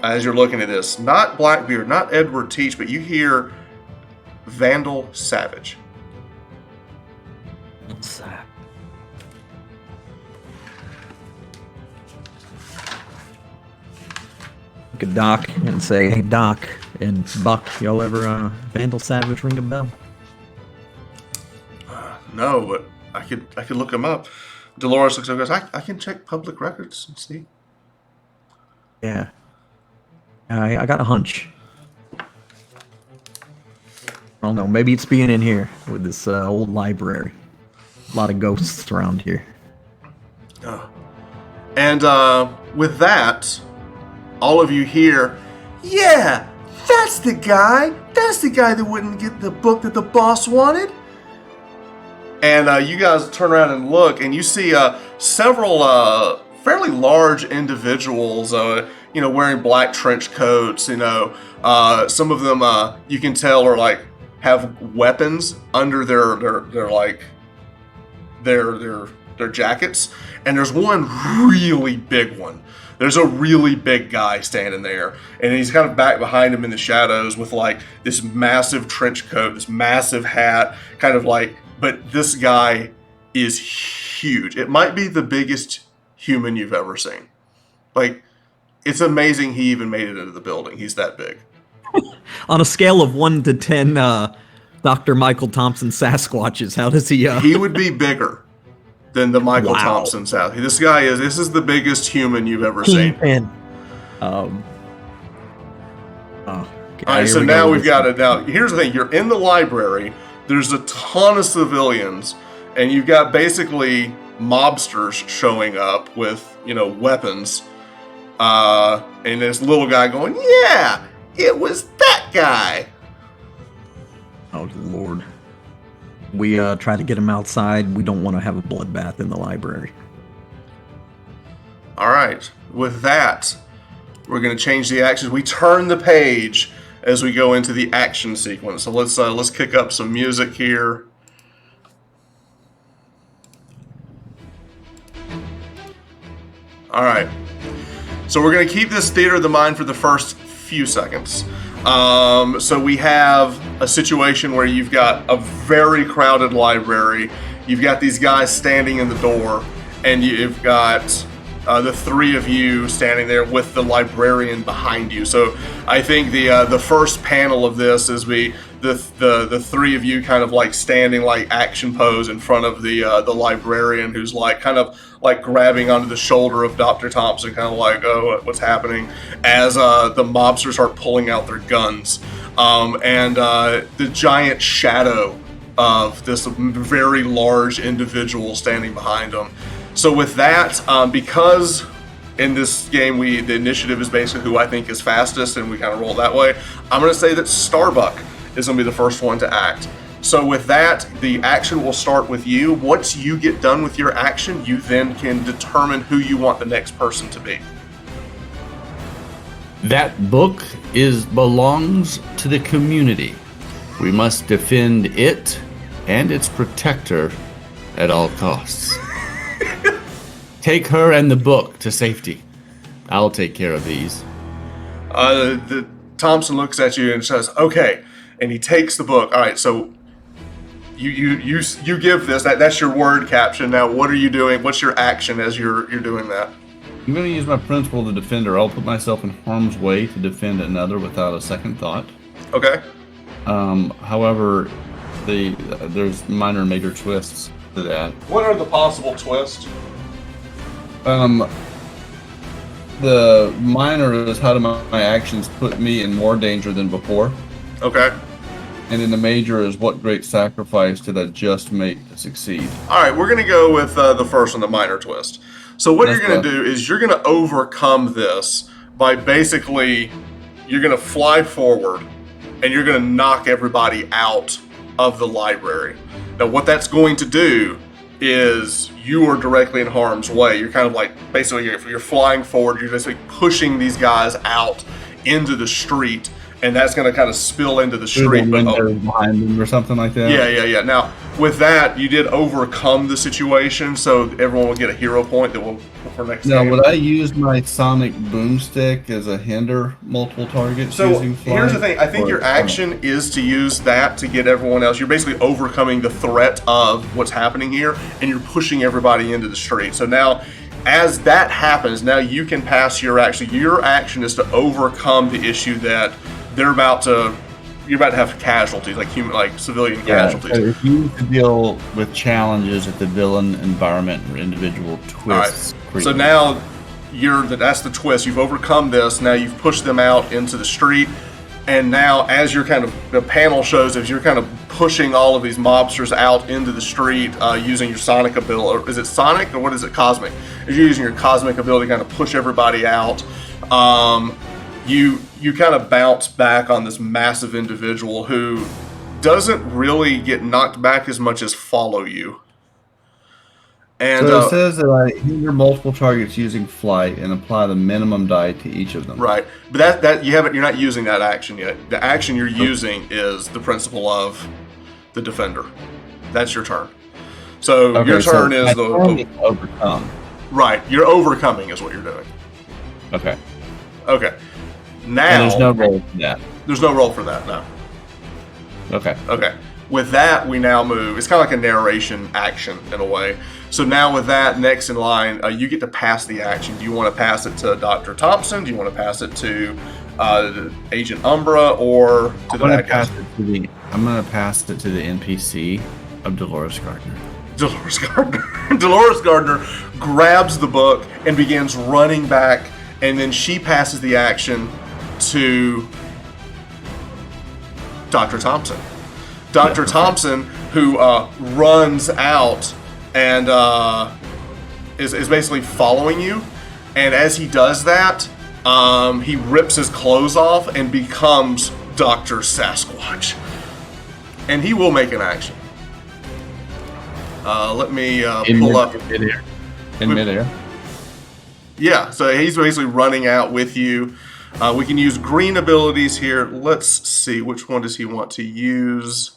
As you're looking at this, not Blackbeard, not Edward Teach, but you hear Vandal Savage. What's that? Look at Doc and say, "Hey, Doc and Buck, y'all ever Vandal Savage ring a bell?" No, but I could look him up. Dolores looks up and goes, I can check public records and see. Yeah. I got a hunch. I don't know. Maybe it's being in here with this old library. A lot of ghosts around here. And with that, all of you hear, yeah, that's the guy. That's the guy that wouldn't get the book that the boss wanted. And you guys turn around and look, and you see several fairly large individuals, wearing black trench coats. Some of them you can tell are like have weapons under their jackets, and there's one really big one. There's a really big guy standing there, and he's kind of back behind him in the shadows with like this massive trench coat, this massive hat, kind of like. But this guy is huge. It might be the biggest human you've ever seen. Like, it's amazing he even made it into the building. He's that big. On a scale of 1 to 10, Dr. Michael Thompson Sasquatches, how does he... He would be bigger than the Michael Wow. Thompson Sasquatch. This is the biggest human you've ever seen. All Alright, so now we've got it. Now, here's the thing. You're in the library. There's a ton of civilians, and you've got basically mobsters showing up with, weapons. And this little guy going, yeah, it was that guy. Oh, Lord. We try to get him outside. We don't want to have a bloodbath in the library. All right. With that, we're going to change the actions. We turn the page as we go into the action sequence. So let's kick up some music here. All right. So we're going to keep this theater of the mind for the first few seconds. So we have a situation where you've got a very crowded library. You've got these guys standing in the door, and you've got the three of you standing there with the librarian behind you. So I think the first panel of this is the three of you kind of like standing like action pose in front of the librarian, who's like kind of like grabbing onto the shoulder of Dr. Thompson, kind of like, oh, what's happening, as the mobsters start pulling out their guns, and the giant shadow of this very large individual standing behind them. So with that, because in this game the initiative is basically who I think is fastest, and we kind of roll that way, I'm going to say that Starbuck is going to be the first one to act. So with that, the action will start with you. Once you get done with your action, you then can determine who you want the next person to be. That book belongs to the community. We must defend it and its protector at all costs. Take her and the book to safety. I'll take care of these. The Thompson looks at you and says, "Okay," and he takes the book. All right, so you give this. That's your word caption. Now, what are you doing? What's your action as you're doing that? I'm going to use my principle to defend her. I'll put myself in harm's way to defend another without a second thought. Okay. However, there's minor and major twists to that. What are the possible twists? The minor is how do my actions put me in more danger than before. Okay. And then the major is what great sacrifice did I just make to succeed. All right, we're going to go with the first one, the minor twist. So what you're going to do is you're going to overcome this by basically, you're going to fly forward and you're going to knock everybody out of the library. Now what that's going to do is you are directly in harm's way. You're kind of like, basically you're flying forward, you're just like pushing these guys out into the street, and that's going to kind of spill into the street. But behind them or something like that. Yeah. Now, with that, you did overcome the situation, so everyone will get a hero point that will for next Now, game. would I use my sonic boomstick as a hinder multiple targets So using flight? here's the thing. I think your action is to use that to get everyone else. You're basically overcoming the threat of what's happening here, and you're pushing everybody into the street. So now, as that happens, now you can pass your action. Your action is to overcome the issue that you're about to have casualties, like civilian casualties. So if you need to deal with challenges that the villain, environment, or individual twists. All right. So now that's the twist. You've overcome this. Now you've pushed them out into the street, And now, as you're kind of, the panel shows, as you're kind of pushing all of these mobsters out into the street using your sonic ability, or is it sonic or what is it, cosmic? As you're using your cosmic ability to kind of push everybody out, you kind of bounce back on this massive individual who doesn't really get knocked back as much as follow you. And so it says that I hinder multiple targets using flight and apply the minimum die to each of them. right, but that you haven't. You're not using that action yet. The action you're using is the principle of the defender. That's your turn. So Okay, your turn so is my turn is overcome. right. You're overcoming is what you're doing. Okay. Okay. Now And there's no roll for that. There's no roll for that. No. Okay. Okay. With that, we now move. It's kind of like a narration action in a way. So now with that, next in line, you get to pass the action. Do you want to pass it to Dr. Thompson? Do you want to pass it to Agent Umbra or to the bad guys? I'm gonna pass it to the NPC of Dolores Gardner. Dolores Gardner. Dolores Gardner grabs the book and begins running back, and then she passes the action to Dr. Thompson. Dr. Thompson, who runs out and is basically following you. And as he does that, he rips his clothes off and becomes Dr. Sasquatch. And he will make an action. Let me pull up. In midair. Yeah, so he's basically running out with you. We can use green abilities here. Let's see, which one does he want to use?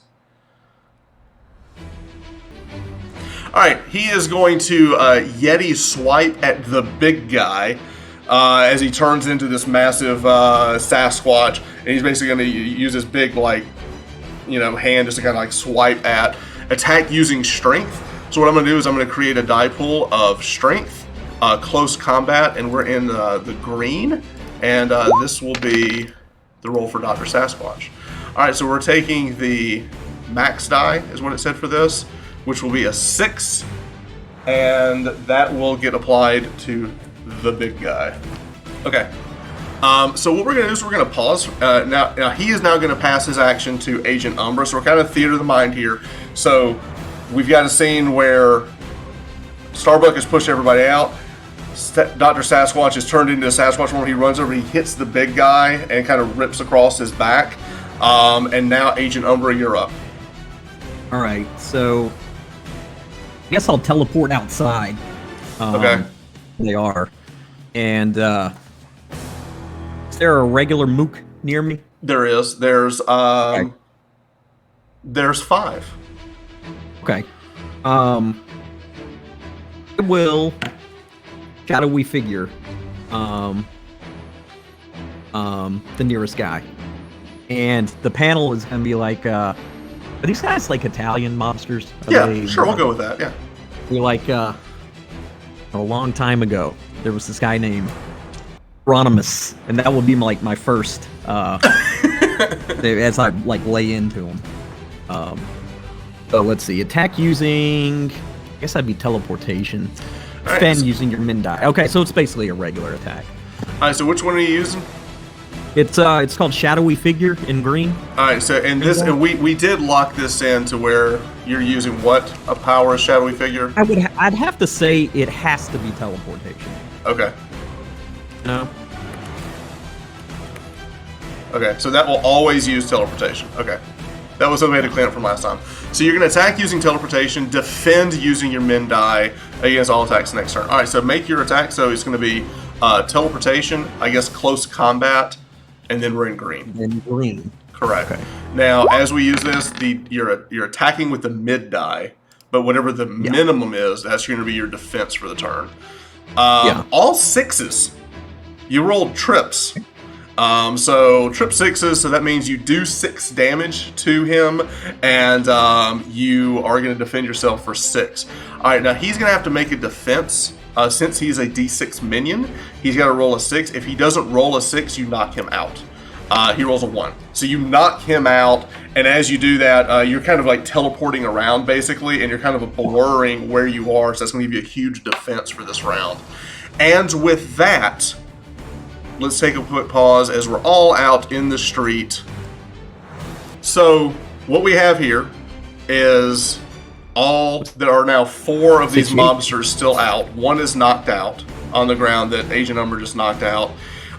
All right, he is going to Yeti swipe at the big guy as he turns into this massive Sasquatch, and he's basically going to use his big, hand just to kind of swipe at. Attack using strength. So what I'm going to do is I'm going to create a die pool of strength, close combat, and we're in the green, and this will be the roll for Dr. Sasquatch. All right, so we're taking the max die, is what it said for this, which will be a 6, and that will get applied to the big guy. Okay. So what we're going to do is we're going to pause. Now he is now going to pass his action to Agent Umbra, so we're kind of theater of the mind here. So we've got a scene where Starbuck has pushed everybody out. Dr. Sasquatch is turned into a Sasquatch form. He runs over, he hits the big guy, and kind of rips across his back. And now, Agent Umbra, you're up. All right, so I guess I'll teleport outside. Okay. They are. And is there a regular mook near me? There is. There's 5. Okay. I will shadowy figure the nearest guy. And the panel is gonna be like are these guys like Italian mobsters? Sure, we'll go with that, yeah. We're like a long time ago there was this guy named Hieronymus, and that would be my first as I lay into him. So let's see, attack using, I guess that'd be teleportation. All right, Defend using your min die. Okay, so it's basically a regular attack. Alright, so which one are you using? It's called shadowy figure in green. Alright, so and we did lock this in to where you're using what? A power shadowy figure? I'd have to say it has to be teleportation. Okay. No. Okay, so that will always use teleportation. Okay. That was something we had to clean up from last time. So you're going to attack using teleportation, defend using your min die against all attacks next turn. Alright, so make your attack. So it's going to be teleportation, I guess close combat, and then we're in green. In green. Correct. Okay. Now, as we use this, you're attacking with the mid die, but whatever the minimum is, that's going to be your defense for the turn. All 6s. You rolled trips. So trip 6s, so that means you do 6 damage to him, and you are going to defend yourself for 6. All right, now he's going to have to make a defense. Since he's a D6 minion, he's got to roll a 6. If he doesn't roll a 6, you knock him out. He rolls a 1. So you knock him out, and as you do that, you're kind of teleporting around, basically, and you're kind of blurring where you are, so that's going to give you a huge defense for this round. And with that, let's take a quick pause as we're all out in the street. So what we have here is there are now 4 of these mobsters still out. 1 is knocked out on the ground that Agent Umber just knocked out.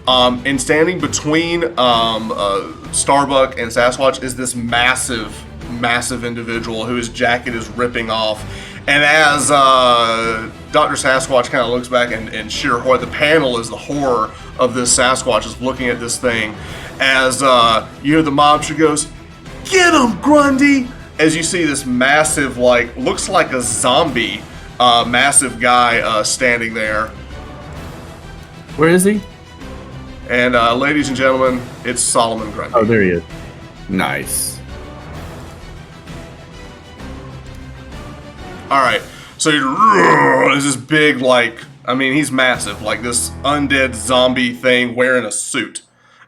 And standing between Starbuck and Sasquatch is this massive individual whose jacket is ripping off. And as Dr. Sasquatch kind of looks back in sheer horror, the panel is the horror of this Sasquatch is looking at this thing. As you hear the mobster goes, "Get him, Grundy!" As you see this massive, looks like a zombie, massive guy standing there. Where is he? And ladies and gentlemen, it's Solomon Grundy. Oh, there he is. Nice. All right, so there's this big, he's massive, like this undead zombie thing wearing a suit.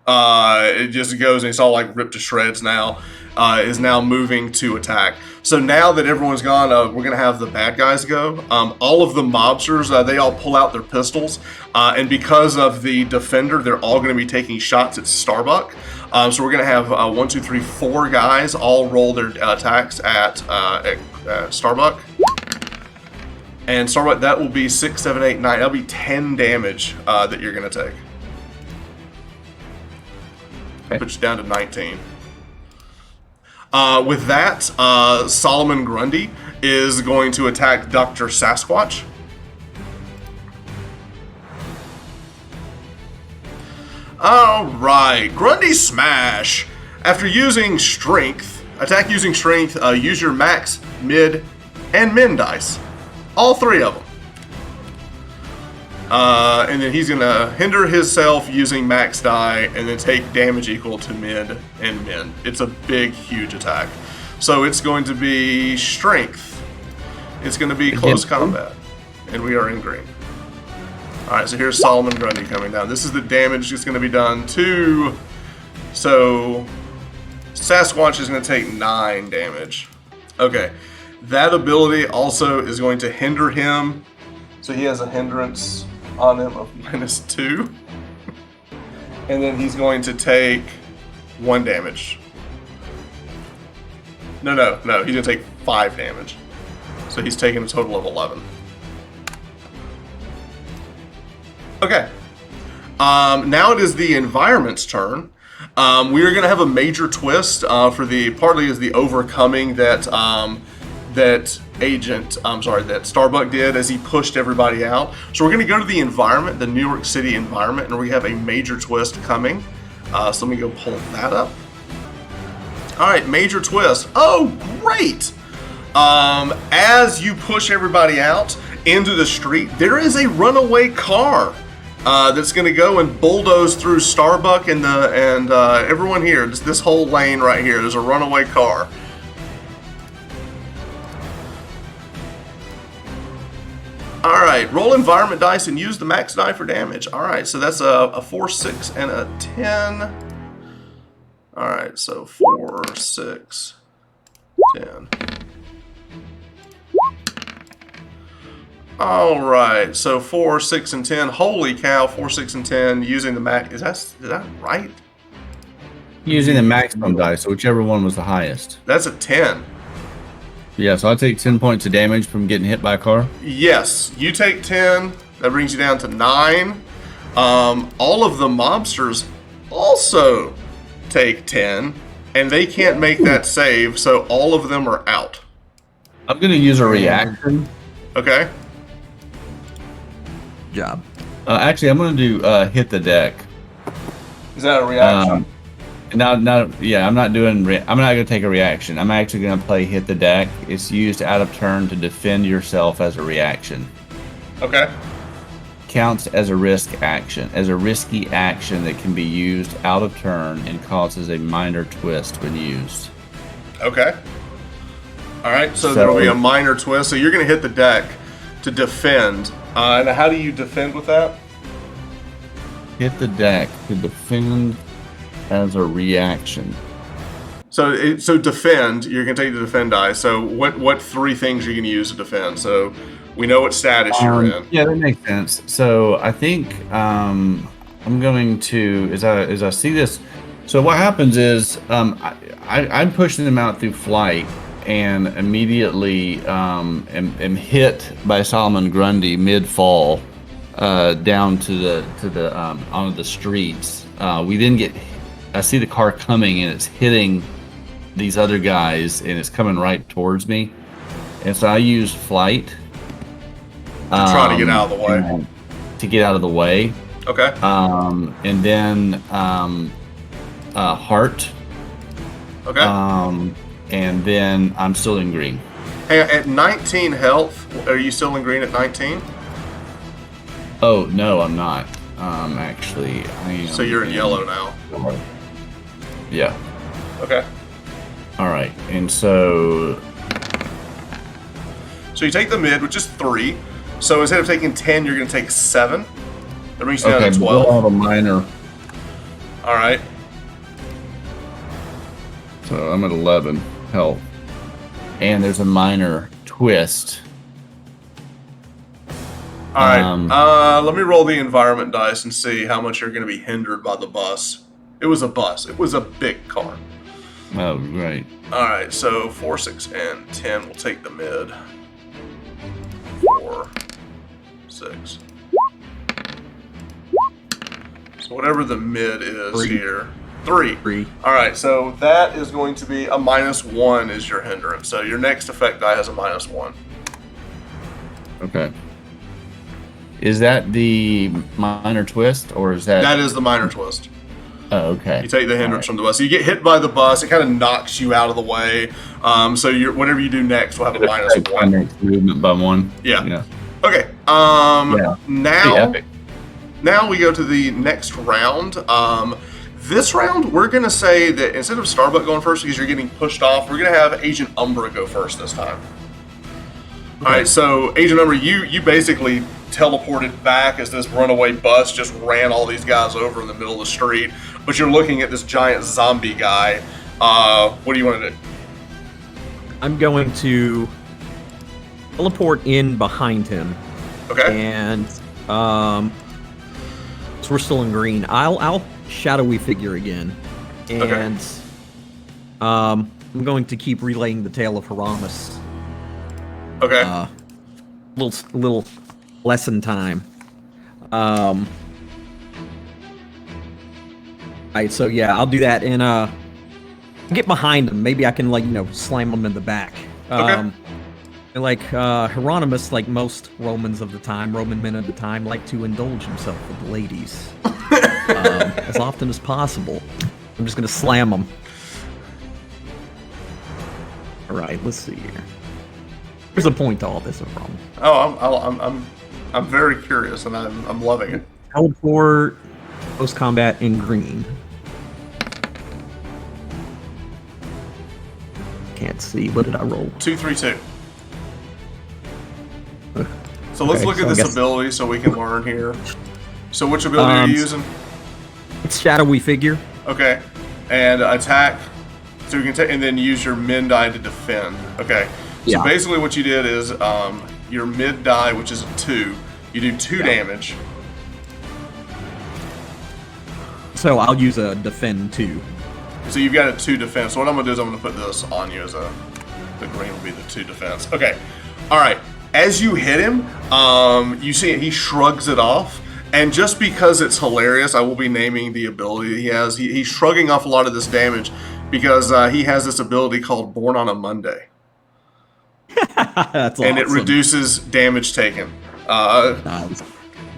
It just goes and it's all ripped to shreds now. Is now moving to attack. So now that everyone's gone, we're going to have the bad guys go. All of the mobsters, they all pull out their pistols. And because of the defender, they're all going to be taking shots at Starbuck. So we're going to have 1, 2, 3, 4 guys all roll their attacks at Starbuck. And Starbuck, that will be 6, 7, 8, 9. That'll be 10 damage that you're going to take. Okay. Put you down to 19. With that, Solomon Grundy is going to attack Dr. Sasquatch. Alright, Grundy Smash. After using Strength, attack using Strength, use your max, mid, and min dice. All 3 of them. And then he's going to hinder himself using max die and then take damage equal to mid and min. It's a big, huge attack. So it's going to be strength. It's going to be close combat. And we are in green. Alright, so here's Solomon Grundy coming down. This is the damage that's going to be done to... So Sasquatch is going to take 9 damage. Okay. That ability also is going to hinder him. So he has a hindrance on him of -2. And then he's going to take 1 damage. No. He's going to take 5 damage. So he's taking a total of 11. Okay. Now it is the environment's turn. We are going to have a major twist partly is the overcoming that that Starbuck did as he pushed everybody out. So we're going to go to the environment, the New York City environment, and we have a major twist coming. So let me go pull that up. All right, major twist. Oh, great! As you push everybody out into the street, there is a runaway car that's going to go and bulldoze through Starbuck and everyone here. This whole lane right here. There's a runaway car. All right, roll environment dice and use the max die for damage. All right, so that's a 4, 6, and a 10. All right, so 4, 6, 10. All right, so 4, 6, and 10. Holy cow, 4, 6, and 10 using the max. Is that right? Using the maximum dice, so whichever one was the highest. That's a 10. Yeah, so I take 10 points of damage from getting hit by a car. Yes, you take 10. That brings you down to 9. All of the mobsters also take 10, and they can't make that save, so all of them are out. I'm going to use a reaction. Okay. Job. Actually, I'm going to do hit the deck. Is that a reaction? I'm not going to take a reaction. I'm actually going to play hit the deck. It's used out of turn to defend yourself as a reaction. Okay. Counts as a risky action that can be used out of turn and causes a minor twist when used. Okay. All right, so there will be a minor twist. So you're going to hit the deck to defend. And how do you defend with that? Hit the deck to defend as a reaction. So defend. You're going to take the defend die. So what 3 things are you going to use to defend? So we know what status you're in. Yeah, that makes sense. So I think I'm going to as I see this. So what happens is I'm pushing them out through flight and immediately am hit by Solomon Grundy mid fall down to the onto the streets. We then get. I see the car coming and it's hitting these other guys and it's coming right towards me, and so I use flight To try to get out of the way. To get out of the way. Okay. And then heart. Okay. And then I'm still in green. Hey, at 19 health, are you still in green at 19? Oh no, I'm not. Actually, I am. So you're in yellow now. Yeah. Okay. All right, and so you take the mid, which is 3. So instead of taking 10, you're going to take 7. That brings you down okay, to but we'll 12. have a minor. All right. So I'm at 11 health, and there's a minor twist. All right. Let me roll the environment dice and see how much you're going to be hindered by the bus. It was a bus. It was a big car. Oh, right. All right. So 4, 6, and 10. We'll take the mid. 4, 6. So whatever the mid is 3. here. 3. 3. All right. So that is going to be a -1 is your hindrance. So your next effect die has a -1. Okay. Is that the minor twist, or is that? That is the minor twist. Oh, okay. You take the hindrance All right. from the bus. So you get hit by the bus. It kind of knocks you out of the way. So whatever you do next will have a It affects my -1. next movement by 1. Yeah. Yeah. Okay. Yeah. Pretty Now epic. Now we go to the next round. This round, we're going to say that instead of Starbuck going first because you're getting pushed off, we're going to have Agent Umbra go first this time. All right, so Agent Umbra, you basically teleported back as this runaway bus just ran all these guys over in the middle of the street, but you're looking at this giant zombie guy. What do you want to do? I'm going to teleport in behind him, Okay. and so we're still in green. I'll shadowy figure again, and I'm going to keep relaying the tale of Hieronymus. Okay. Little lesson time. Alright, so yeah, I'll do that and get behind him. Maybe I can slam him in the back. Okay. Like Hieronymus, like most Roman men of the time, like to indulge himself with the ladies as often as possible. I'm just gonna slam him. All right, let's see here. There's a point to all this, no problem. Oh, I'm very curious, and I'm loving it. Teleport, post combat in green. Can't see. What did I roll? 2, 3, 2. So let's Okay, look so at I this guess- ability so we can learn here. So which ability are you using? It's shadowy figure. Okay, and attack. So you can take and then use your mid die to defend. Okay. So Yeah. basically, what you did is your mid die, which is a 2, you do 2 damage. So I'll use a defend 2. So you've got a 2 defense. So what I'm gonna do is I'm gonna put this on you as the green will be the 2 defense. Okay. All right. As you hit him, you see he shrugs it off. And just because it's hilarious, I will be naming the ability he has. He's shrugging off a lot of this damage because he has this ability called Born on a Monday. That's And it awesome. reduces damage taken. Nice.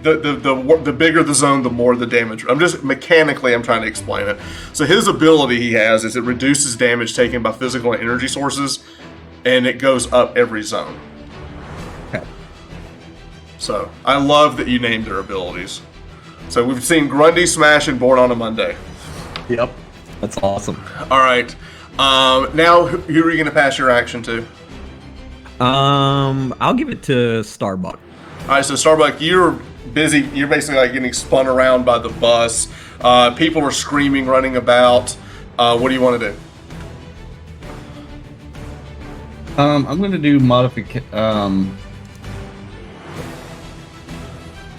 The bigger the zone, the more the damage. I'm trying to explain it. So his ability he has is it reduces damage taken by physical and energy sources, and it goes up every zone. Okay. So I love that you named their abilities. So we've seen Grundy Smash and Born on a Monday. Yep. That's awesome. All right. Now who are you going to pass your action to? I'll give it to Starbuck. All right. So Starbuck, you're busy. You're basically like getting spun around by the bus. People are screaming, running about. What do you want to do? I'm going to do modification.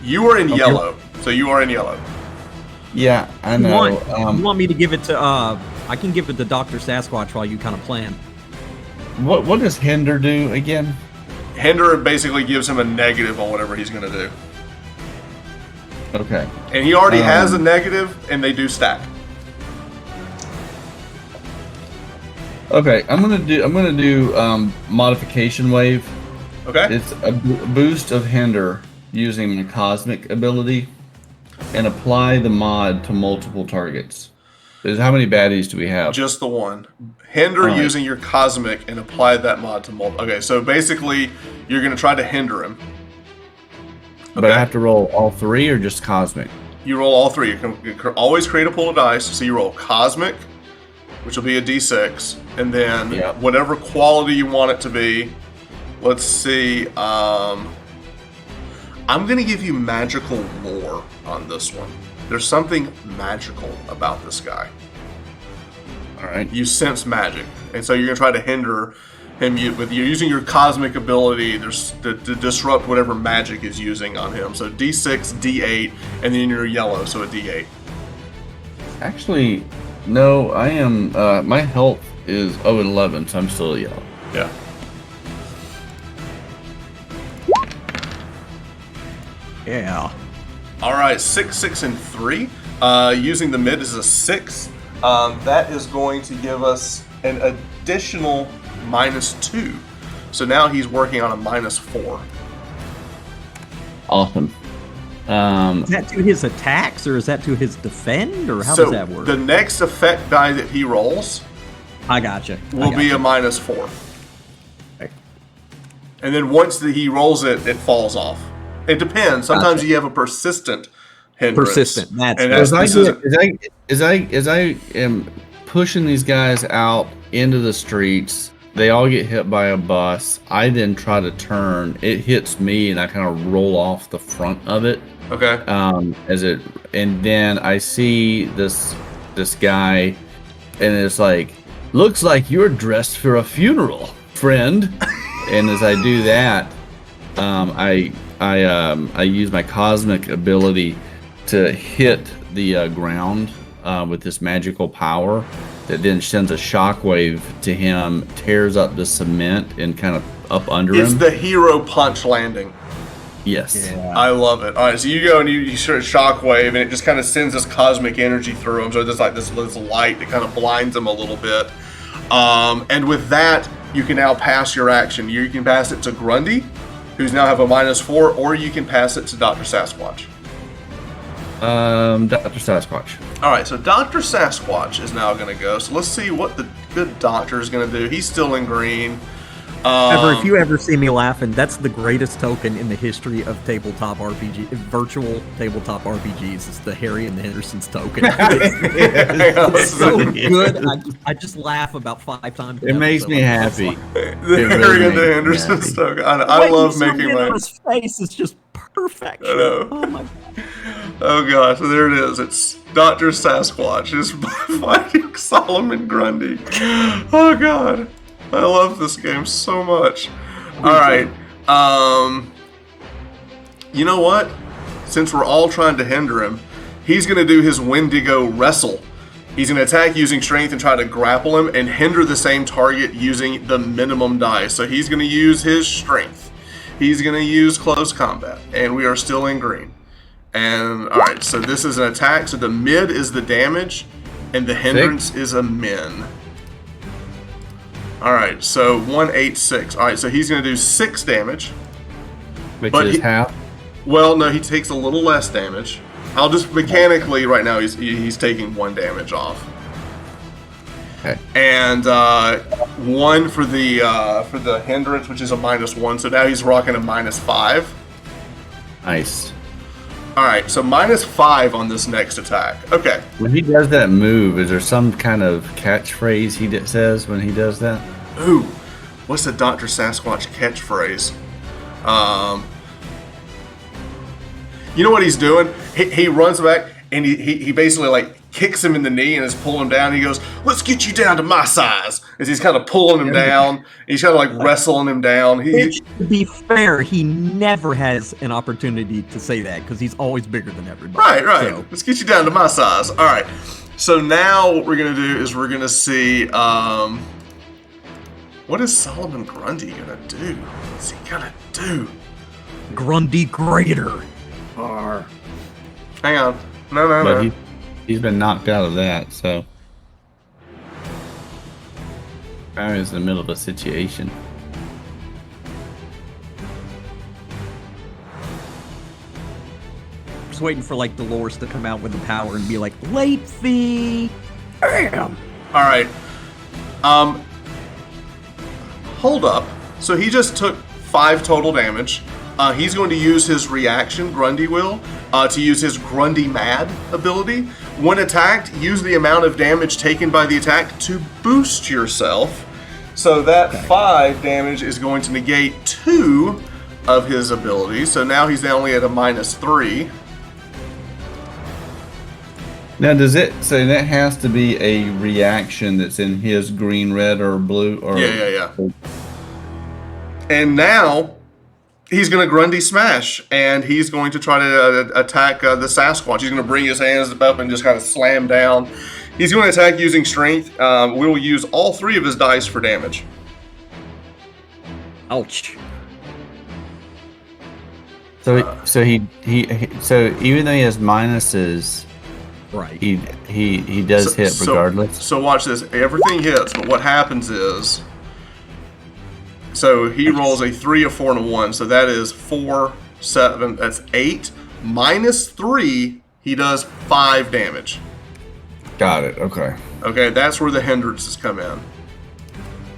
You are in yellow. So you are in yellow. Yeah, I You know. you want me to give it to? I can give it to Dr. Sasquatch while you kind of plan. What does hinder do again? Hinder basically gives him a negative on whatever he's going to do. Okay. And he already has a negative, and they do stack. Okay, I'm gonna do modification wave. Okay? It's a boost of hinder using my cosmic ability, and apply the mod to multiple targets. How many baddies do we have? Just the one. Hinder All right. using your cosmic and apply that mod to multiple. Okay, so basically, you're going to try to hinder him. But I have to roll all 3 or just cosmic? You roll all 3. You can always create a pool of dice. So you roll cosmic, which will be a d6, and then Yep. whatever quality you want it to be. Let's see. I'm going to give you magical lore on this one. There's something magical about this guy. All right. You sense magic, and so you're going to try to hinder him. You're using your cosmic ability to disrupt whatever magic is using on him. So d6, d8, and then you're yellow, so a d8. Actually, no. I am. My health is 11, so I'm still yellow. Yeah. Yeah. All right, 6, 6, and 3. Using the mid as a 6. That is going to give us an additional -2. So now he's working on a -4. Awesome. Is that to his attacks or is that to his defend or how So does that work? the next effect die that he rolls I gotcha. will be a -4. Okay. And then once he rolls it, it falls off. It depends. Sometimes you have a persistent hindrance. Persistent, that's and right. As I am pushing these guys out into the streets, they all get hit by a bus. I then try to turn. It hits me, and I kind of roll off the front of it. Okay. And then I see this guy, and it's like, looks like you're dressed for a funeral, friend. And as I do that, I use my cosmic ability to hit the ground with this magical power that then sends a shockwave to him, tears up the cement and kind of up under It's him. the hero punch landing. Yes. Yeah. I love it. All right, so you go and you sort of shockwave, and it just kind of sends this cosmic energy through him. So there's like this light that kind of blinds him a little bit. And with that, you can now pass your action. You can pass it to Grundy, who's now have a -4, or you can pass it to Dr. Sasquatch. Dr. Sasquatch. All right, so Dr. Sasquatch is now going to go. So let's see what the good doctor is going to do. He's still in green. Ever, if you ever see me laughing, that's the greatest token in the history of tabletop RPG, virtual tabletop RPGs. It's the Harry and the Hendersons token. It's so good. I just laugh about 5 times. It makes me happy. The really Harry and the makes me Henderson happy. token. I love making my. His face is just perfection. I know. Oh my! Oh gosh, so there it is. It's Dr. Sasquatch is fighting Solomon Grundy. Oh god, I love this game so much. All right, you know what? Since we're all trying to hinder him, he's gonna do his Wendigo wrestle. He's gonna attack using strength and try to grapple him and hinder the same target using the minimum dice. So he's gonna use his strength. He's gonna use close combat, and we are still in green. And all right, so this is an attack. So the mid is the damage, and the hindrance is a min. All right, so 186. All right, so he's going to do 6 damage. Which But is he- half. Well, no, he takes a little less damage. I'll just mechanically right now he's taking 1 damage off. Okay. And 1 for the hindrance, which is a -1. So now he's rocking a -5. Nice. All right, so -5 on this next attack. Okay. When he does that move, is there some kind of catchphrase he says when he does that? Ooh, what's the Dr. Sasquatch catchphrase? You know what he's doing? He runs back and he basically like kicks him in the knee and is pulling him down. He goes, "Let's get you down to my size." As he's kind of pulling him down, he's kind of like wrestling him down. Which, to be fair, he never has an opportunity to say that because he's always bigger than everybody. Right. So, Let's get you down to my size. All right. So now what we're gonna do is we're gonna see what is Solomon Grundy gonna do? What's he gonna do? Grundy Greater. Arr. Hang on. No. But he's been knocked out of that, so Barry's in the middle of a situation. Just waiting for like Dolores to come out with the power and be like, late fee. Bam. All right. Hold up. So he just took 5 total damage. He's going to use his reaction, Grundy will, to use his Grundy Mad ability. When attacked, use the amount of damage taken by the attack to boost yourself. So that 5 damage is going to negate 2 of his abilities. So now he's only at a -3. Now, does it? So that has to be a reaction that's in his green, red, or blue, or Yeah. And now he's going to Grundy Smash, and he's going to try to attack the Sasquatch. He's going to bring his hands up and just kind of slam down. He's going to attack using strength. We'll use all 3 of his dice for damage. Ouch. So even though he has minuses, Right. he does hit regardless. So watch this. Everything hits, but what happens is, so he rolls a 3, a 4, and a 1. So that is 4, 7. That's 8 -3. He does 5 damage. Got it. Okay. Okay, that's where the hindrances come in.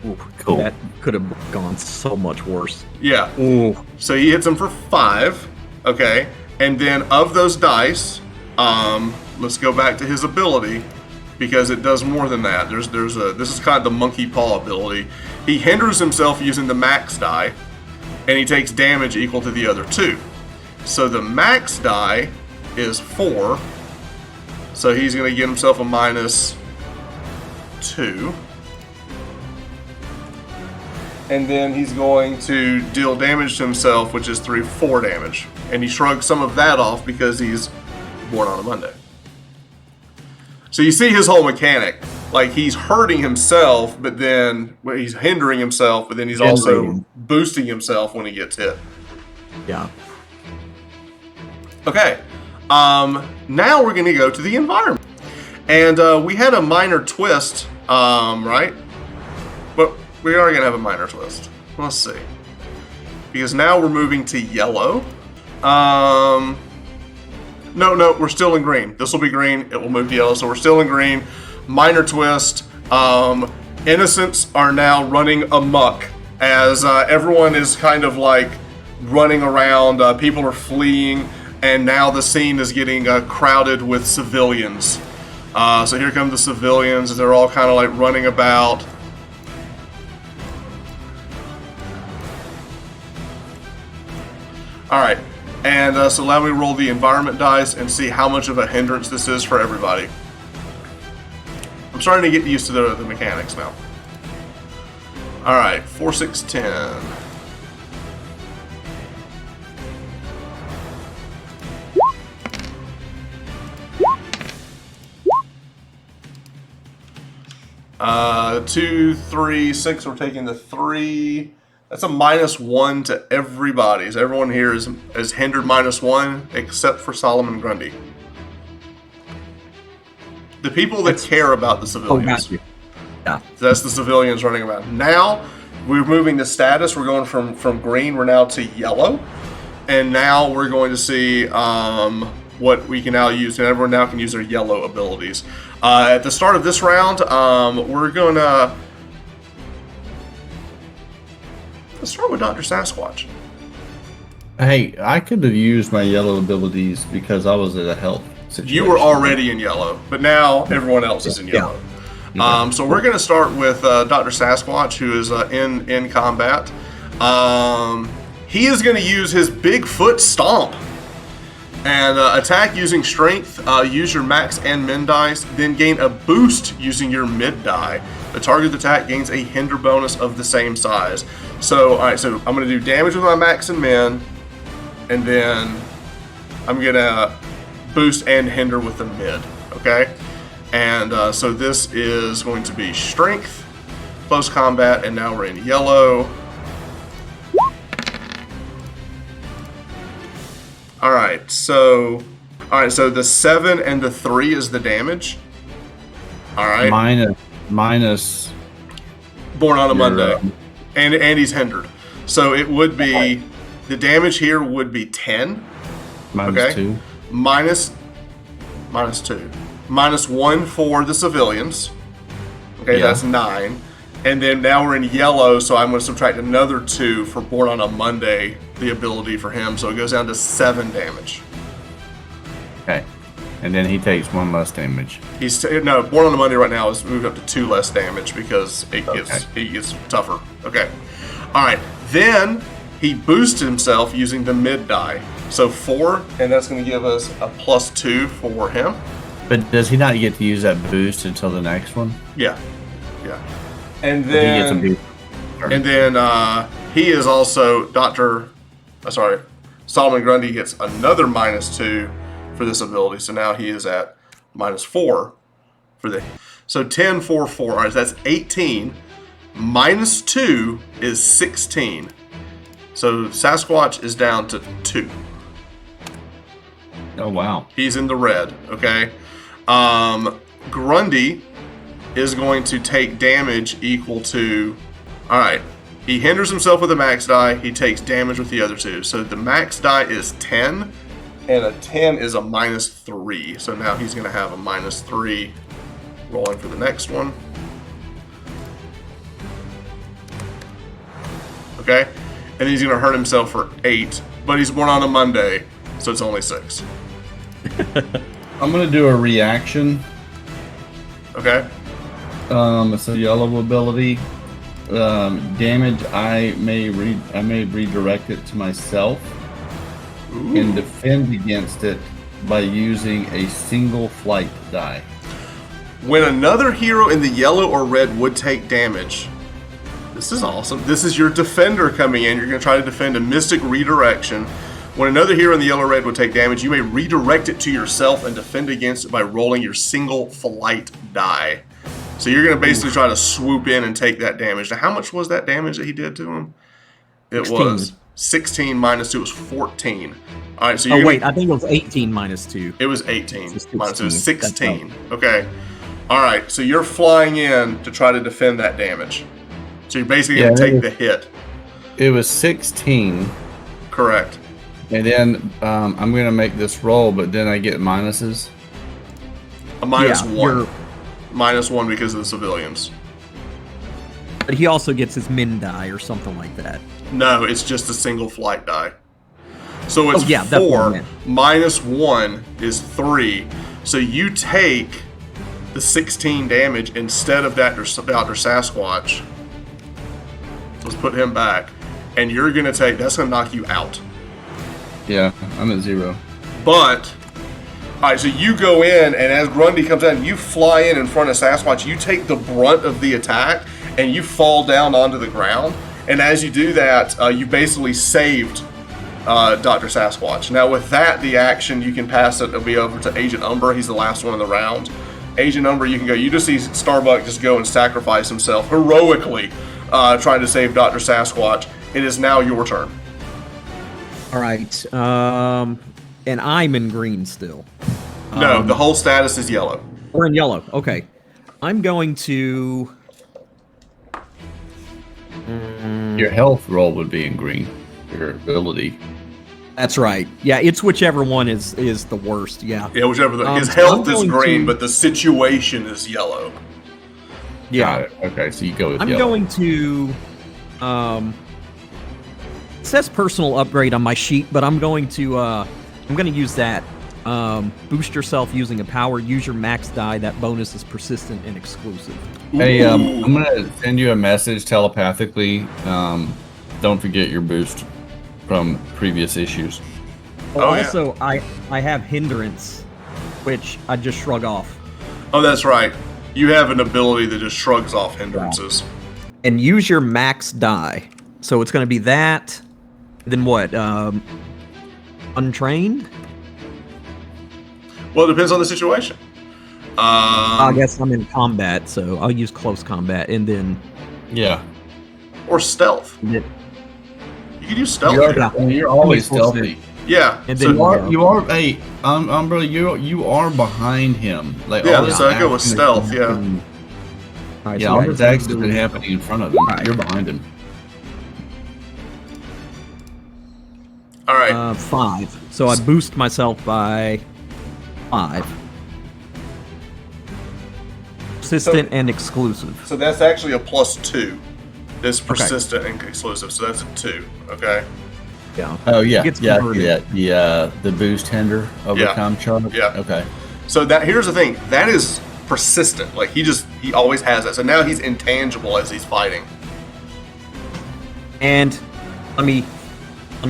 Ooh, Cool. That could have gone so much worse. Yeah. Ooh. So he hits him for 5. Okay, and then of those dice, let's go back to his ability because it does more than that. This is kind of the monkey paw ability. He hinders himself using the max die, and he takes damage equal to the other 2. So the max die is 4. So he's going to get himself a -2. And then he's going to deal damage to himself, which is 4 damage. And he shrugs some of that off because he's born on a Monday. So you see his whole mechanic. Like, he's hurting himself, but then he's hindering himself, but then he's also boosting himself when he gets hit. Yeah. Okay. Now we're going to go to the environment. And we had a minor twist, right? But we are going to have a minor twist. Let's see. Because now we're moving to yellow. No, we're still in green. This will be green. It will move to yellow. So we're still in green. Minor twist. Innocents are now running amok as everyone is kind of like running around. People are fleeing. And now the scene is getting crowded with civilians. So here come the civilians. They're all kind of like running about. All right. And so let me roll the environment dice and see how much of a hindrance this is for everybody. I'm starting to get used to the mechanics now. All right, 4, 6, 10. Two, 3, 6. We're taking the 3. That's a -1 to everybody. So everyone here is hindered -1, except for Solomon Grundy. The people that care about the civilians. got you. Yeah. So that's the civilians running around. Now we're moving the status. We're going from green. We're now to yellow, and now we're going to see what we can now use. And everyone now can use their yellow abilities. At the start of this round, we're gonna. Let's start with Dr. Sasquatch. Hey, I could have used my yellow abilities because I was at a health situation. You were already in yellow, but now everyone else is in yellow. So we're going to start with Dr. Sasquatch, who is in combat. He is going to use his Bigfoot Stomp. And attack using strength, use your max and min dice, then gain a boost using your mid die. The target attack gains a hinder bonus of the same size. So, alright, so I'm going to do damage with my max and min, and then I'm going to boost and hinder with the mid, okay? And so this is going to be strength, close combat, and now we're in yellow. Alright, so the 7 and the 3 is the damage. Alright. Minus Born on a your, Monday. And he's hindered. So it would be, the damage here would be 10. minus 2. Minus 2. Minus 1 for the civilians. Okay, Yeah. that's 9. And then now we're in yellow, so I'm going to subtract another 2 for Born on a Monday, the ability for him. So it goes down to 7 damage. Okay. And then he takes 1 less damage. No, Born on a Monday right now is moved up to 2 less damage because it gets tougher. Okay. All right. Then he boosts himself using the mid die. So 4, and that's going to give us a +2 for him. But does he not get to use that boost until the next one? Yeah. And He gets a then, boost. and then he is also Solomon Grundy gets another -2 for this ability. So now he is at -4 for the. So 10, 4, 4. All right, so that's 18. -2 is 16. So Sasquatch is down to 2. Oh, wow. He's in the red, okay? Grundy is going to take damage equal to... Alright, he hinders himself with a max die. He takes damage with the other 2. So the max die is 10, and a 10 is a -3. So now he's going to have a -3 rolling for the next one. Okay? And he's going to hurt himself for 8, but he's born on a Monday, so it's only 6. I'm going to do a reaction. Okay? It's a yellow ability. Damage, I may redirect it to myself and defend against it by using a single flight die. When another hero in the yellow or red would take damage, this is awesome. This is your defender coming in. You're going to try to defend a mystic redirection. When another hero in the yellow or red would take damage, you may redirect it to yourself and defend against it by rolling your single flight die. So you're going to basically try to swoop in and take that damage. Now, how much was that damage that he did to him? It 16. was 16 -2 was 14. All right, so you're Oh, gonna, wait, I think it was 18 -2. it was 18 It's minus it was 16. 16. Okay. All right, so you're flying in to try to defend that damage. So you're basically going to take the hit. It was 16. Correct. And then I'm going to make this roll, but then I get minuses. A -1. you're- -1 because of the civilians. But he also gets his min die or something like that. No, it's just a single flight die. So it's Oh, yeah, that's what I 4 meant. -1 is 3. So you take the 16 damage instead of Dr. Sasquatch. Let's put him back. And you're going to take, that's going to knock you out. Yeah, I'm at 0. But, alright, so you go in, and as Grundy comes in, you fly in front of Sasquatch, you take the brunt of the attack, and you fall down onto the ground. And as you do that, you basically saved Dr. Sasquatch. Now with that, the action, you can pass it, it'll be over to Agent Umbra. He's the last one in the round. Agent Umbra, you can go. You just see Starbuck just go and sacrifice himself heroically, trying to save Dr. Sasquatch. It is now your turn. All right. And I'm in green still. No, the whole status is yellow. We're in yellow. Okay. I'm going to... Your health roll would be in green. Your ability. That's right. Yeah, it's whichever one is the worst. Yeah. Yeah, whichever. His so health I'm is going green, to- but the situation is yellow. Yeah. Got it. Okay, so you go with I'm yellow. going to... it says personal upgrade on my sheet, but I'm going to use that. Boost yourself using a power. Use your max die. That bonus is persistent and exclusive. Hey, Ooh. I'm gonna send you a message telepathically. Don't forget your boost from previous issues. Oh, yeah. Also, I have hindrance, which I just shrug off. Oh, that's right. You have an ability that just shrugs off hindrances. And use your max die. So it's going to be that. Then what? Untrained? Well, it depends on the situation. I guess I'm in combat, so I'll use close combat, and then Yeah. Or stealth. then- You can use stealth. You're always stealthy. Yeah. And so, then You are hey, Umbrella, you are behind him. Like Yeah, all this so I go with action is stealth, yeah. happening- all right, Yeah, so all yeah, this action has been happening in front of him. You're behind him. all right. 5. So I boost myself by 5. Persistent and exclusive. So that's actually a +2. This persistent and exclusive. So that's a 2. Okay. Yeah. Oh yeah, Gets yeah, converted. yeah. The boost hinder overcome charge. Yeah. Okay. So that here's the thing. That is persistent. Like he always has that. So now he's intangible as he's fighting. And let me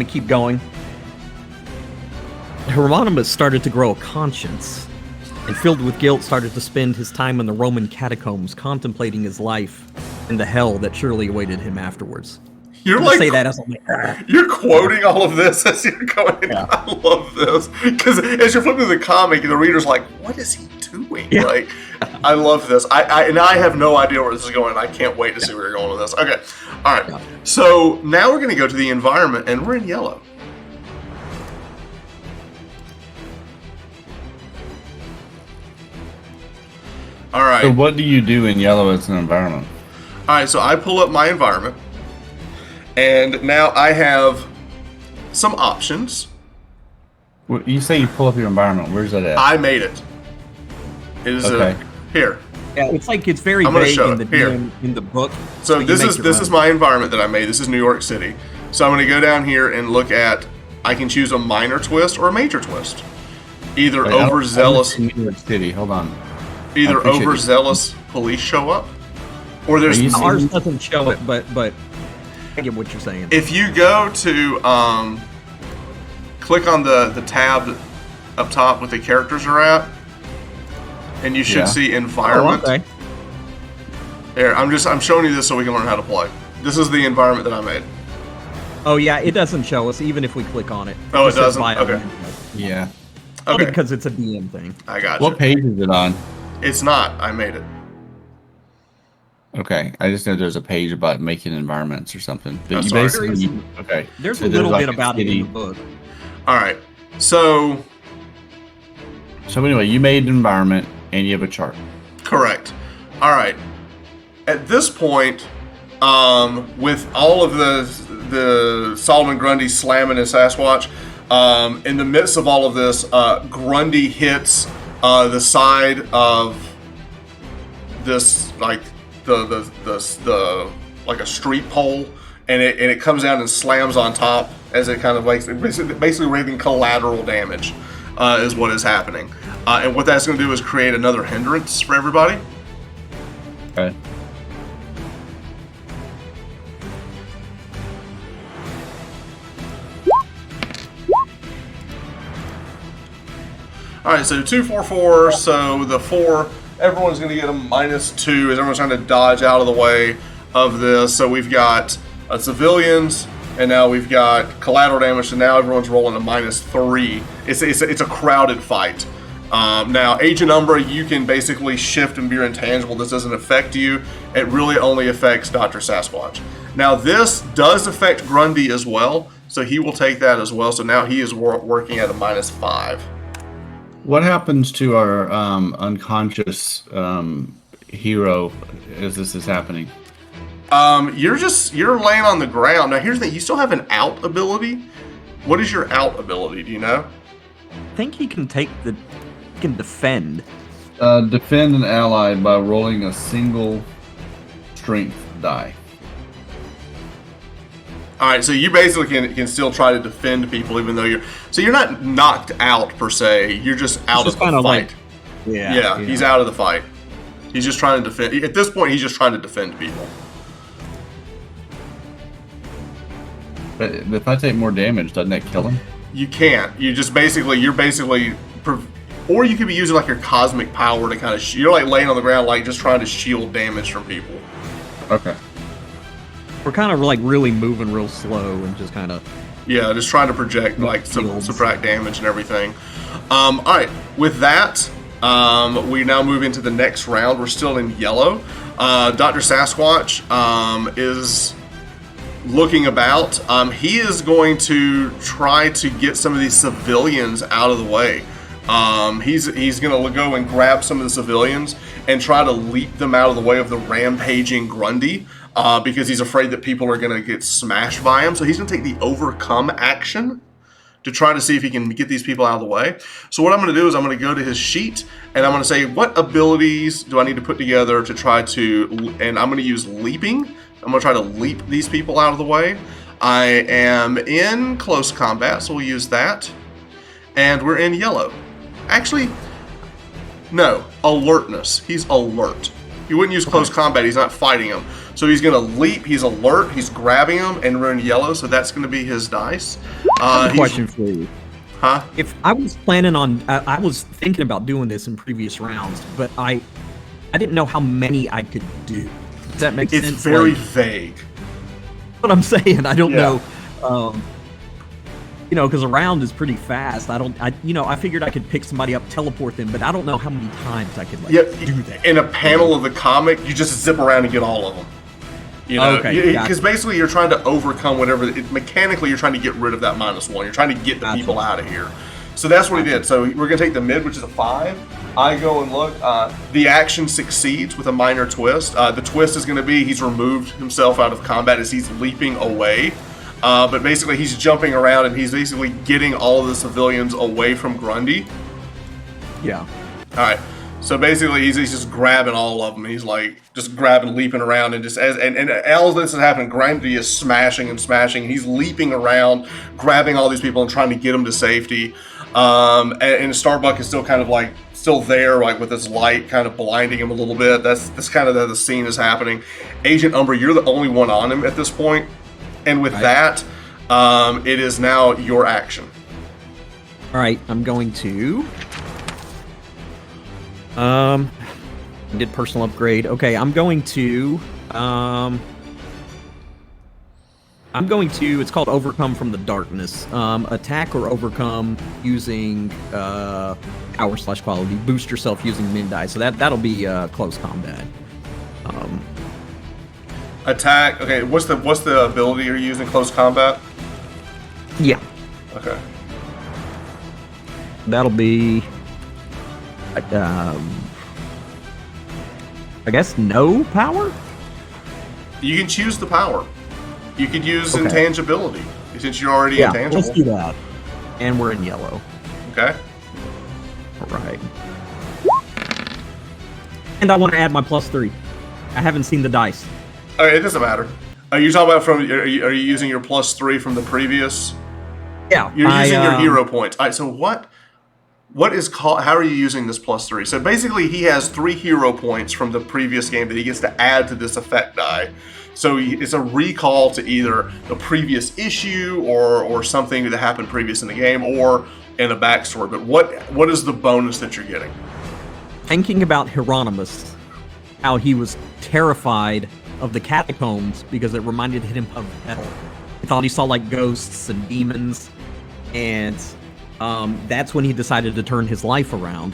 keep going. Hieronymus started to grow a conscience, and filled with guilt started to spend his time in the Roman catacombs contemplating his life and the hell that surely awaited him afterwards. You're I'm like gonna say that as I'm like, you're quoting all of this as you're going. I love this because as you're flipping through the comic, the reader's like, "What is he doing?" Yeah. Like, I love this. I have no idea where this is going. I can't wait to see where you're going with this. Okay, all right. Yeah. So now we're going to go to the environment, and we're in yellow. All right. So what do you do in yellow as an environment? All right, so I pull up my environment, and now I have some options. Well, you say you pull up your environment. Where's that at? I made it. It is Okay. here. yeah, it's like it's very I'm gonna vague show in the it. Here. in the book. So you this make is your this own. is my environment that I made. This is New York City. So I'm going to go down here and look at. I can choose a minor twist or a major twist. Either Wait, I don't- overzealous, I don't see New York City. Hold on. either appreciate you. overzealous police show up, or there's. Are you seeing- Ours doesn't show it, but I get what you're saying. If you go to click on the tab up top with the characters are at, and you should Yeah. see Oh, environment. okay. Here, I'm showing you this so we can learn how to play. This is the environment that I made. Oh yeah, it doesn't show us even if we click on it. Oh, it just says doesn't? Bio Okay. info. Yeah. Probably Okay, because it's a DM thing. I got you. What page is it on? It's not. I made it. Okay, I just know there's a page about making environments or something. But Oh, you sorry. basically okay. There's so a little like bit about it in city- the book. All right. So So anyway, you made an environment and you have a chart. correct. All right. At this point, with all of the Solomon Grundy slamming his Sasquatch, in the midst of all of this, Grundy hits the side of this like the like a street pole, and it comes down and slams on top as it kind of like basically raising collateral damage is what is happening, and what that's going to do is create another hindrance for everybody. Okay. All right, so 2, 4, 4. So the 4, everyone's going to get a -2 as everyone's trying to dodge out of the way of this. So we've got civilians, and now we've got collateral damage. So now everyone's rolling a -3. It's a crowded fight. Now, Agent Umbra, you can basically shift and be intangible. This doesn't affect you. It really only affects Dr. Sasquatch. Now, this does affect Grundy as well, so he will take that as well. So now he is working at a -5. What happens to our unconscious hero as this is happening? You're laying on the ground. Now here's the thing, you still have an out ability. What is your out ability? Do you know? I think he can defend. Defend an ally by rolling a single strength die. All right, so you basically can still try to defend people even though you're not knocked out per se. You're just out just of the kinda fight. like- Yeah, he's out of the fight. He's just trying to defend. At this point, he's just trying to defend people. But if I take more damage, doesn't that kill him? You can't. You're basically, or you could be using like your cosmic power to kind of, you're like laying on the ground, like just trying to shield damage from people. Okay. We're kind of like really moving real slow and just kind of. Yeah, just trying to project, like, subtract damage and everything. All right, with that, we now move into the next round. We're still in yellow. Dr. Sasquatch is looking about. He is going to try to get some of these civilians out of the way. He's going to go and grab some of the civilians and try to leap them out of the way of the rampaging Grundy. Because he's afraid that people are going to get smashed by him. So he's going to take the overcome action to try to see if he can get these people out of the way. So what I'm going to do is I'm going to go to his sheet and I'm going to say, what abilities do I need to put together to try to, and I'm going to use leaping. I'm going to try to leap these people out of the way. I am in close combat, so we'll use that. And we're in yellow. Actually, no, alertness. He's alert. You wouldn't use close combat, he's not fighting him. So he's going to leap, he's alert, he's grabbing him, and we're in yellow, so that's going to be his dice. I have a question for you. Huh? If I was planning on, I was thinking about doing this in previous rounds, but I didn't know how many I could do. Does that make sense? It's very vague. What I'm saying, I don't know. Because a round is pretty fast. I figured I could pick somebody up, teleport them, but I don't know how many times I could do that. In a panel of the comic, you just zip around and get all of them. Because basically you're trying to overcome whatever. Mechanically, you're trying to get rid of that -1. You're trying to get the people out of here. So that's what he did. So we're going to take the mid, which is a 5. I go and look. The action succeeds with a minor twist. The twist is going to be he's removed himself out of combat as he's leaping away. But basically he's jumping around and he's basically getting all of the civilians away from Grundy. Yeah. All right. So basically he's just grabbing all of them. He's like just grabbing, leaping around, and just and as this is happening, Grundy is smashing and smashing. He's leaping around, grabbing all these people and trying to get them to safety. And Starbuck is still kind of like still there, like with his light kind of blinding him a little bit. That's kind of the scene is happening. Agent Umbra, you're the only one on him at this point. And with that, it is now your action. All right, I'm going to. I did personal upgrade. Okay, I'm going to. It's called Overcome from the Darkness. Attack or overcome using power/quality. Boost yourself using min die. So that'll be close combat. Attack. Okay, what's the ability you're using? Close combat. Yeah. Okay. That'll be. I guess no power. You can choose the power. You could use intangibility since you're already intangible. Let's do that. And we're in yellow. Okay. All right. And I want to add my +3. I haven't seen the dice. Okay, it doesn't matter. Are you talking about are you using your +3 from the previous? Yeah. You're using your hero points. All right, so what is called? How are you using this +3? So basically, he has 3 hero points from the previous game that he gets to add to this effect die. So it's a recall to either the previous issue or something that happened previous in the game or in a backstory. But what is the bonus that you're getting? Thinking about Hieronymus, how he was terrified of the catacombs because it reminded him of hell. He thought he saw like ghosts and demons, and that's when he decided to turn his life around.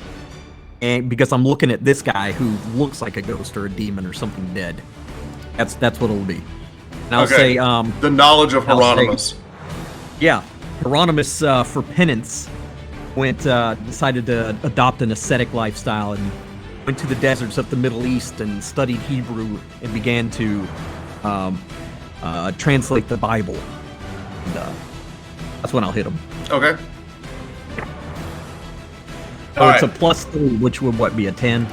And because I'm looking at this guy who looks like a ghost or a demon or something dead. That's what it'll be. And I'll say the knowledge of Hieronymus. Hieronymus for penance decided to adopt an ascetic lifestyle and went to the deserts of the Middle East and studied Hebrew and began to translate the Bible. And, that's when I'll hit him. Okay. So it's a +3, which would be a 10?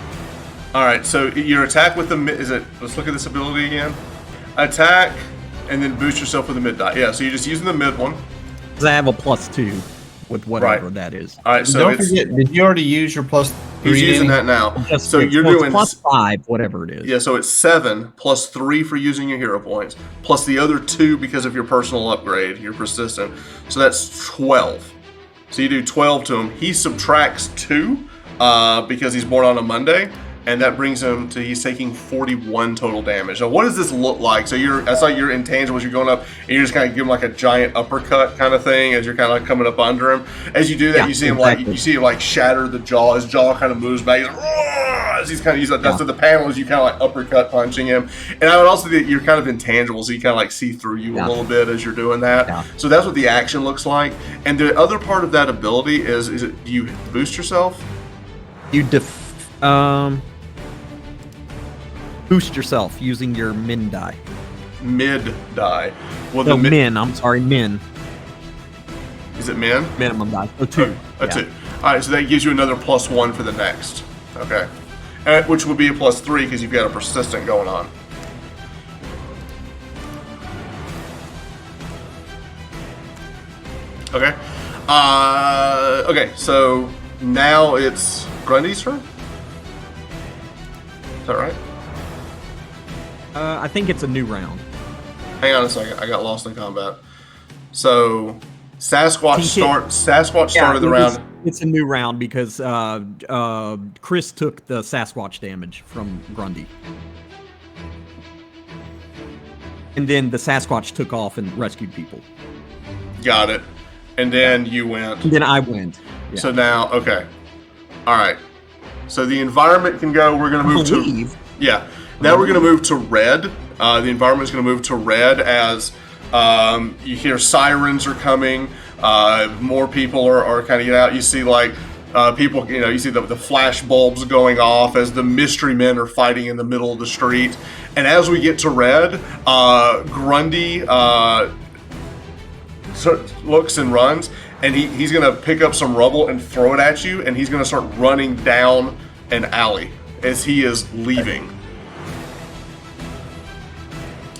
All right, so your attack with the mid, let's look at this ability again. Attack, and then boost yourself with the mid die. Yeah, so you're just using the mid one. Because I have a +2 with whatever that is. All right, so don't forget, did you already use your +3? He's using that now. So you're doing +5, whatever it is. Yeah, so it's 7 +3 for using your hero points, plus the other 2 because of your personal upgrade, your persistent. So that's 12. So you do 12 to him. He subtracts 2 because he's born on a Monday, and that brings him to he's taking 41 total damage. Now, what does this look like? So that's like your intangibles. You're going up, and you're just kind of giving like a giant uppercut kind of thing as you're kind of like coming up under him. As you do that, you see him like shatter the jaw. His jaw kind of moves back. He's like, as he's kind of that's the panel as you kind of like uppercut punching him. And I would also think you're kind of intangible, so you kind of like see through you a little bit as you're doing that. Yeah. So that's what the action looks like. And the other part of that ability is do you boost yourself? You boost yourself using your min die. Mid die. Well, No, min. I'm sorry, min. Is it min? Minimum die. So 2. A 2. All right, so that gives you another +1 for the next. Okay. Which would be a +3 because you've got a persistent going on. Okay. Okay, so now it's Grundy's turn? Is that right? I think it's a new round. Hang on a second. I got lost in combat. So Sasquatch Yeah, started the round. It's a new round because Chris took the Sasquatch damage from Grundy. And then the Sasquatch took off and rescued people. Got it. And then you went. And then I went. Yeah. So now, okay. All right. So the environment can go. We're going to move to. Yeah. Now we're going to move to red. The environment is going to move to red as you hear sirens are coming. More people are kind of getting out. You see like people, you see the flash bulbs going off as the mystery men are fighting in the middle of the street. And as we get to red, Grundy looks and runs, and he's going to pick up some rubble and throw it at you, and he's going to start running down an alley as he is leaving.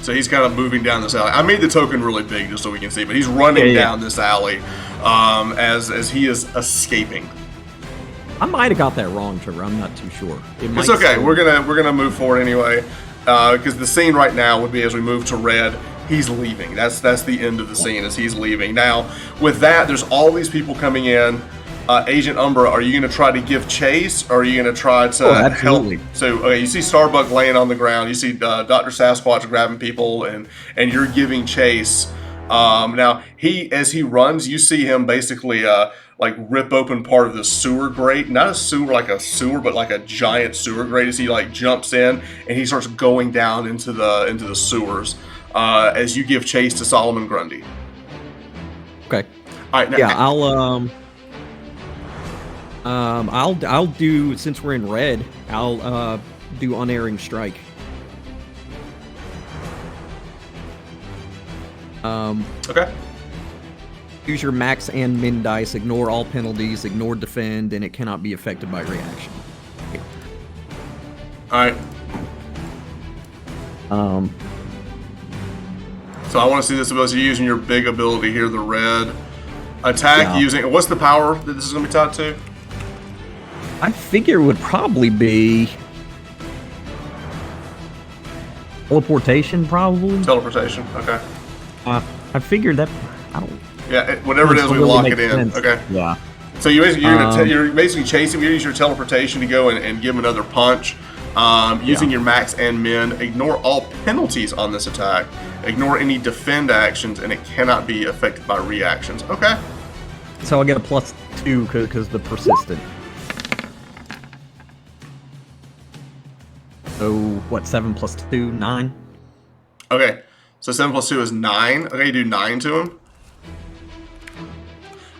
So he's kind of moving down this alley. I made the token really big just so we can see, but he's running down this alley as he is escaping. I might have got that wrong, Trevor. I'm not too sure. It's okay. We're gonna move forward anyway, because the scene right now would be as we move to red. He's leaving. That's the end of the scene as he's leaving. Now with that, there's all these people coming in. Agent Umbra, are you going to try to give chase, or are you going to try to help? So you see Starbuck laying on the ground. You see Dr. Sasquatch grabbing people, and you're giving chase. Now as he runs, you see him basically like rip open part of the sewer grate. Not a sewer like a sewer, but like a giant sewer grate. As he like jumps in and he starts going down into the sewers. As you give chase to Solomon Grundy. Okay. All right. Now, yeah, I'll do, since we're in red, I'll do unerring strike. Okay. Use your max and min dice, ignore all penalties, ignore defend, and it cannot be affected by reaction. Alright. So I want to see this ability. You're using your big ability here, the red. Attack using... What's the power that this is going to be tied to? I figure it would probably be... teleportation, probably? Teleportation, okay. I figured that... I don't... Yeah, whatever it is, we lock it in. Sense. Okay. Yeah. So you're basically chasing. You're using your teleportation to go and give him another punch. Using your max and min. Ignore all penalties on this attack. Ignore any defend actions, and it cannot be affected by reactions. Okay. So I'll get a +2 because the persistent. So what? 7 + 2, 9. Okay. So 7 + 2 is 9. Okay, you do 9 to him.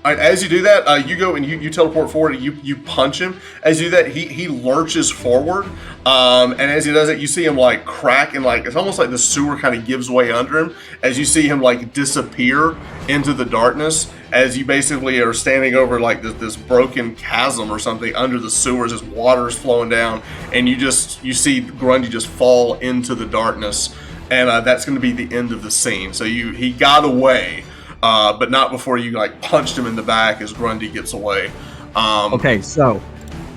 All right, as you do that, you go and you teleport forward. You punch him. As you do that, he lurches forward, and as he does it, you see him like crack and like it's almost like the sewer kind of gives way under him. As you see him like disappear into the darkness, as you basically are standing over like this broken chasm or something under the sewers as water is flowing down, and you see Grundy just fall into the darkness, and that's going to be the end of the scene. So he got away. But not before you like punched him in the back as Grundy gets away. Okay, so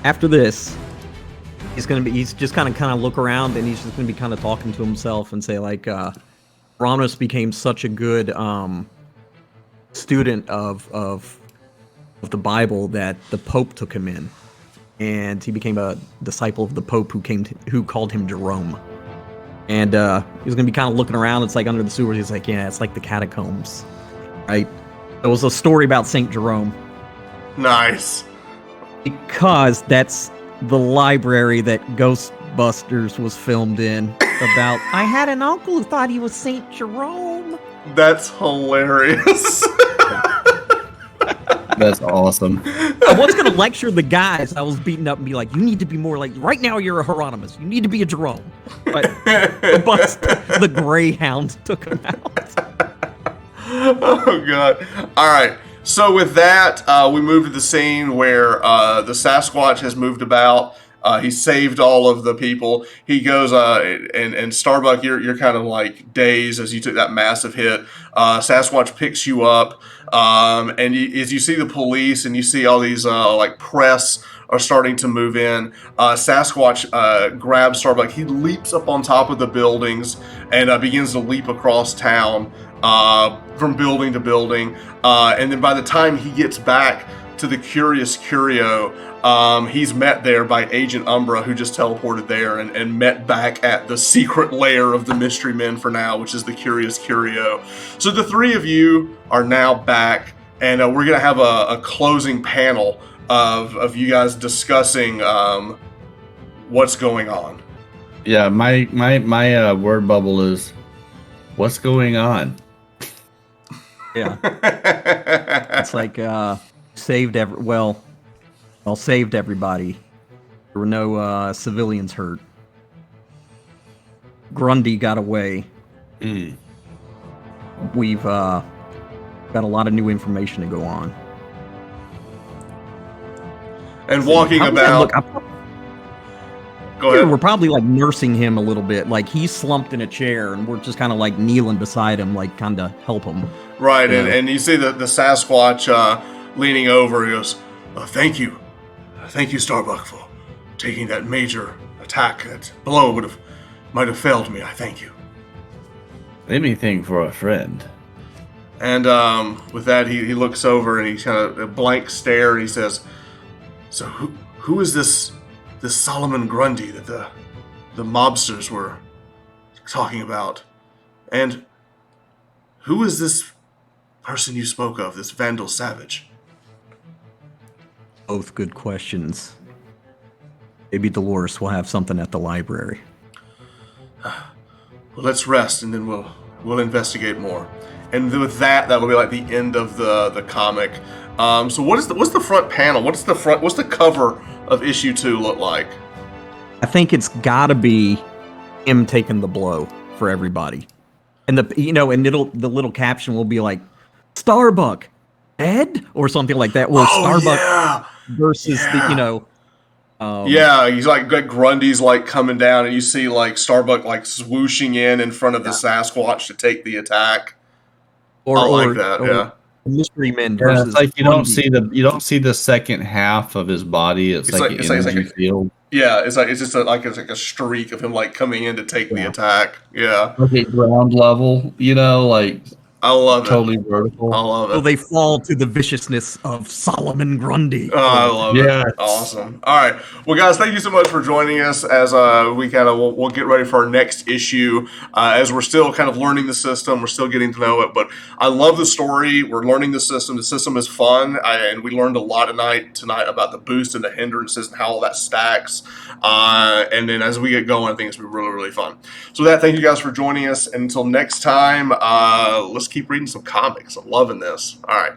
after this, he's just kind of look around, and he's just gonna be kind of talking to himself and say like, Ramos became such a good student of of the Bible that the Pope took him in, and he became a disciple of the Pope who called him Jerome. And he was gonna be kind of looking around. It's like under the sewers. He's like, yeah, it's like the catacombs, right? It was a story about Saint Jerome Nice. because that's the library that Ghostbusters was filmed in. About I had an uncle who thought he was Saint Jerome. That's hilarious. That's awesome. I was gonna lecture the guys I was beating up and be like, you need to be more like, right now you're a Hieronymus. You need to be a Jerome. But the Greyhound took him out. Oh god. All right. So with that, we move to the scene where the Sasquatch has moved about. He saved all of the people. He goes, and Starbuck, you're kind of like dazed as you took that massive hit. Sasquatch picks you up, and as you see the police and you see all these like press are starting to move in, Sasquatch grabs Starbuck. He leaps up on top of the buildings and begins to leap across town from building to building. And then by the time he gets back to the Curious Curio, he's met there by Agent Umbra, who just teleported there and met back at the secret lair of the Mystery Men for now, which is the Curious Curio. So the three of you are now back, and we're going to have a closing panel of you guys discussing what's going on. Yeah, my word bubble is, what's going on? Yeah. It's like saved everybody. There were no civilians hurt. Grundy got away. We've got a lot of new information to go on. And walking about. Go ahead. We're probably like nursing him a little bit. Like he's slumped in a chair, and we're just kind of like kneeling beside him, like kind of help him. Right, Yeah. and you see the Sasquatch leaning over. He goes, "Thank you, Starbuck, for taking that major attack. That blow might have failed me. I thank you." Anything for a friend. And with that, he looks over and he kind of a blank stare. And he says, "So who is this Solomon Grundy that the mobsters were talking about? And who is this person you spoke of, this Vandal Savage?" Both good questions. Maybe Dolores will have something at the library. Well, let's rest and then we'll investigate more. And with that will be like the end of the comic. So what's the front panel? What's the cover of issue 2 look like? I think it's got to be him taking the blow for everybody, and the little caption will be like, "Starbuck dead" or something like that. Well, Starbuck versus the he's like Grundy's like coming down, and you see like Starbuck like swooshing in front of the Sasquatch to take the attack. I like that. Mystery Men Yeah, versus it's like you don't Grundy. see the second half of his body. It's like an energy field. Yeah, it's like a streak of him like coming in to take the attack. Yeah, Like at ground level, like I love totally it. vertical. I love it. So they fall to the viciousness of Solomon Grundy. Oh, I love Yes. it. Awesome. All right. Well, guys, thank you so much for joining us as we kind of we'll get ready for our next issue as we're still kind of learning the system. We're still getting to know it, but I love the story. We're learning the system. The system is fun, and we learned a lot tonight about the boost and the hindrances and how all that stacks. And then as we get going, I think it's going to be really, really fun. So with that, thank you guys for joining us. And until next time, let's keep reading some comics. I'm loving this. All right.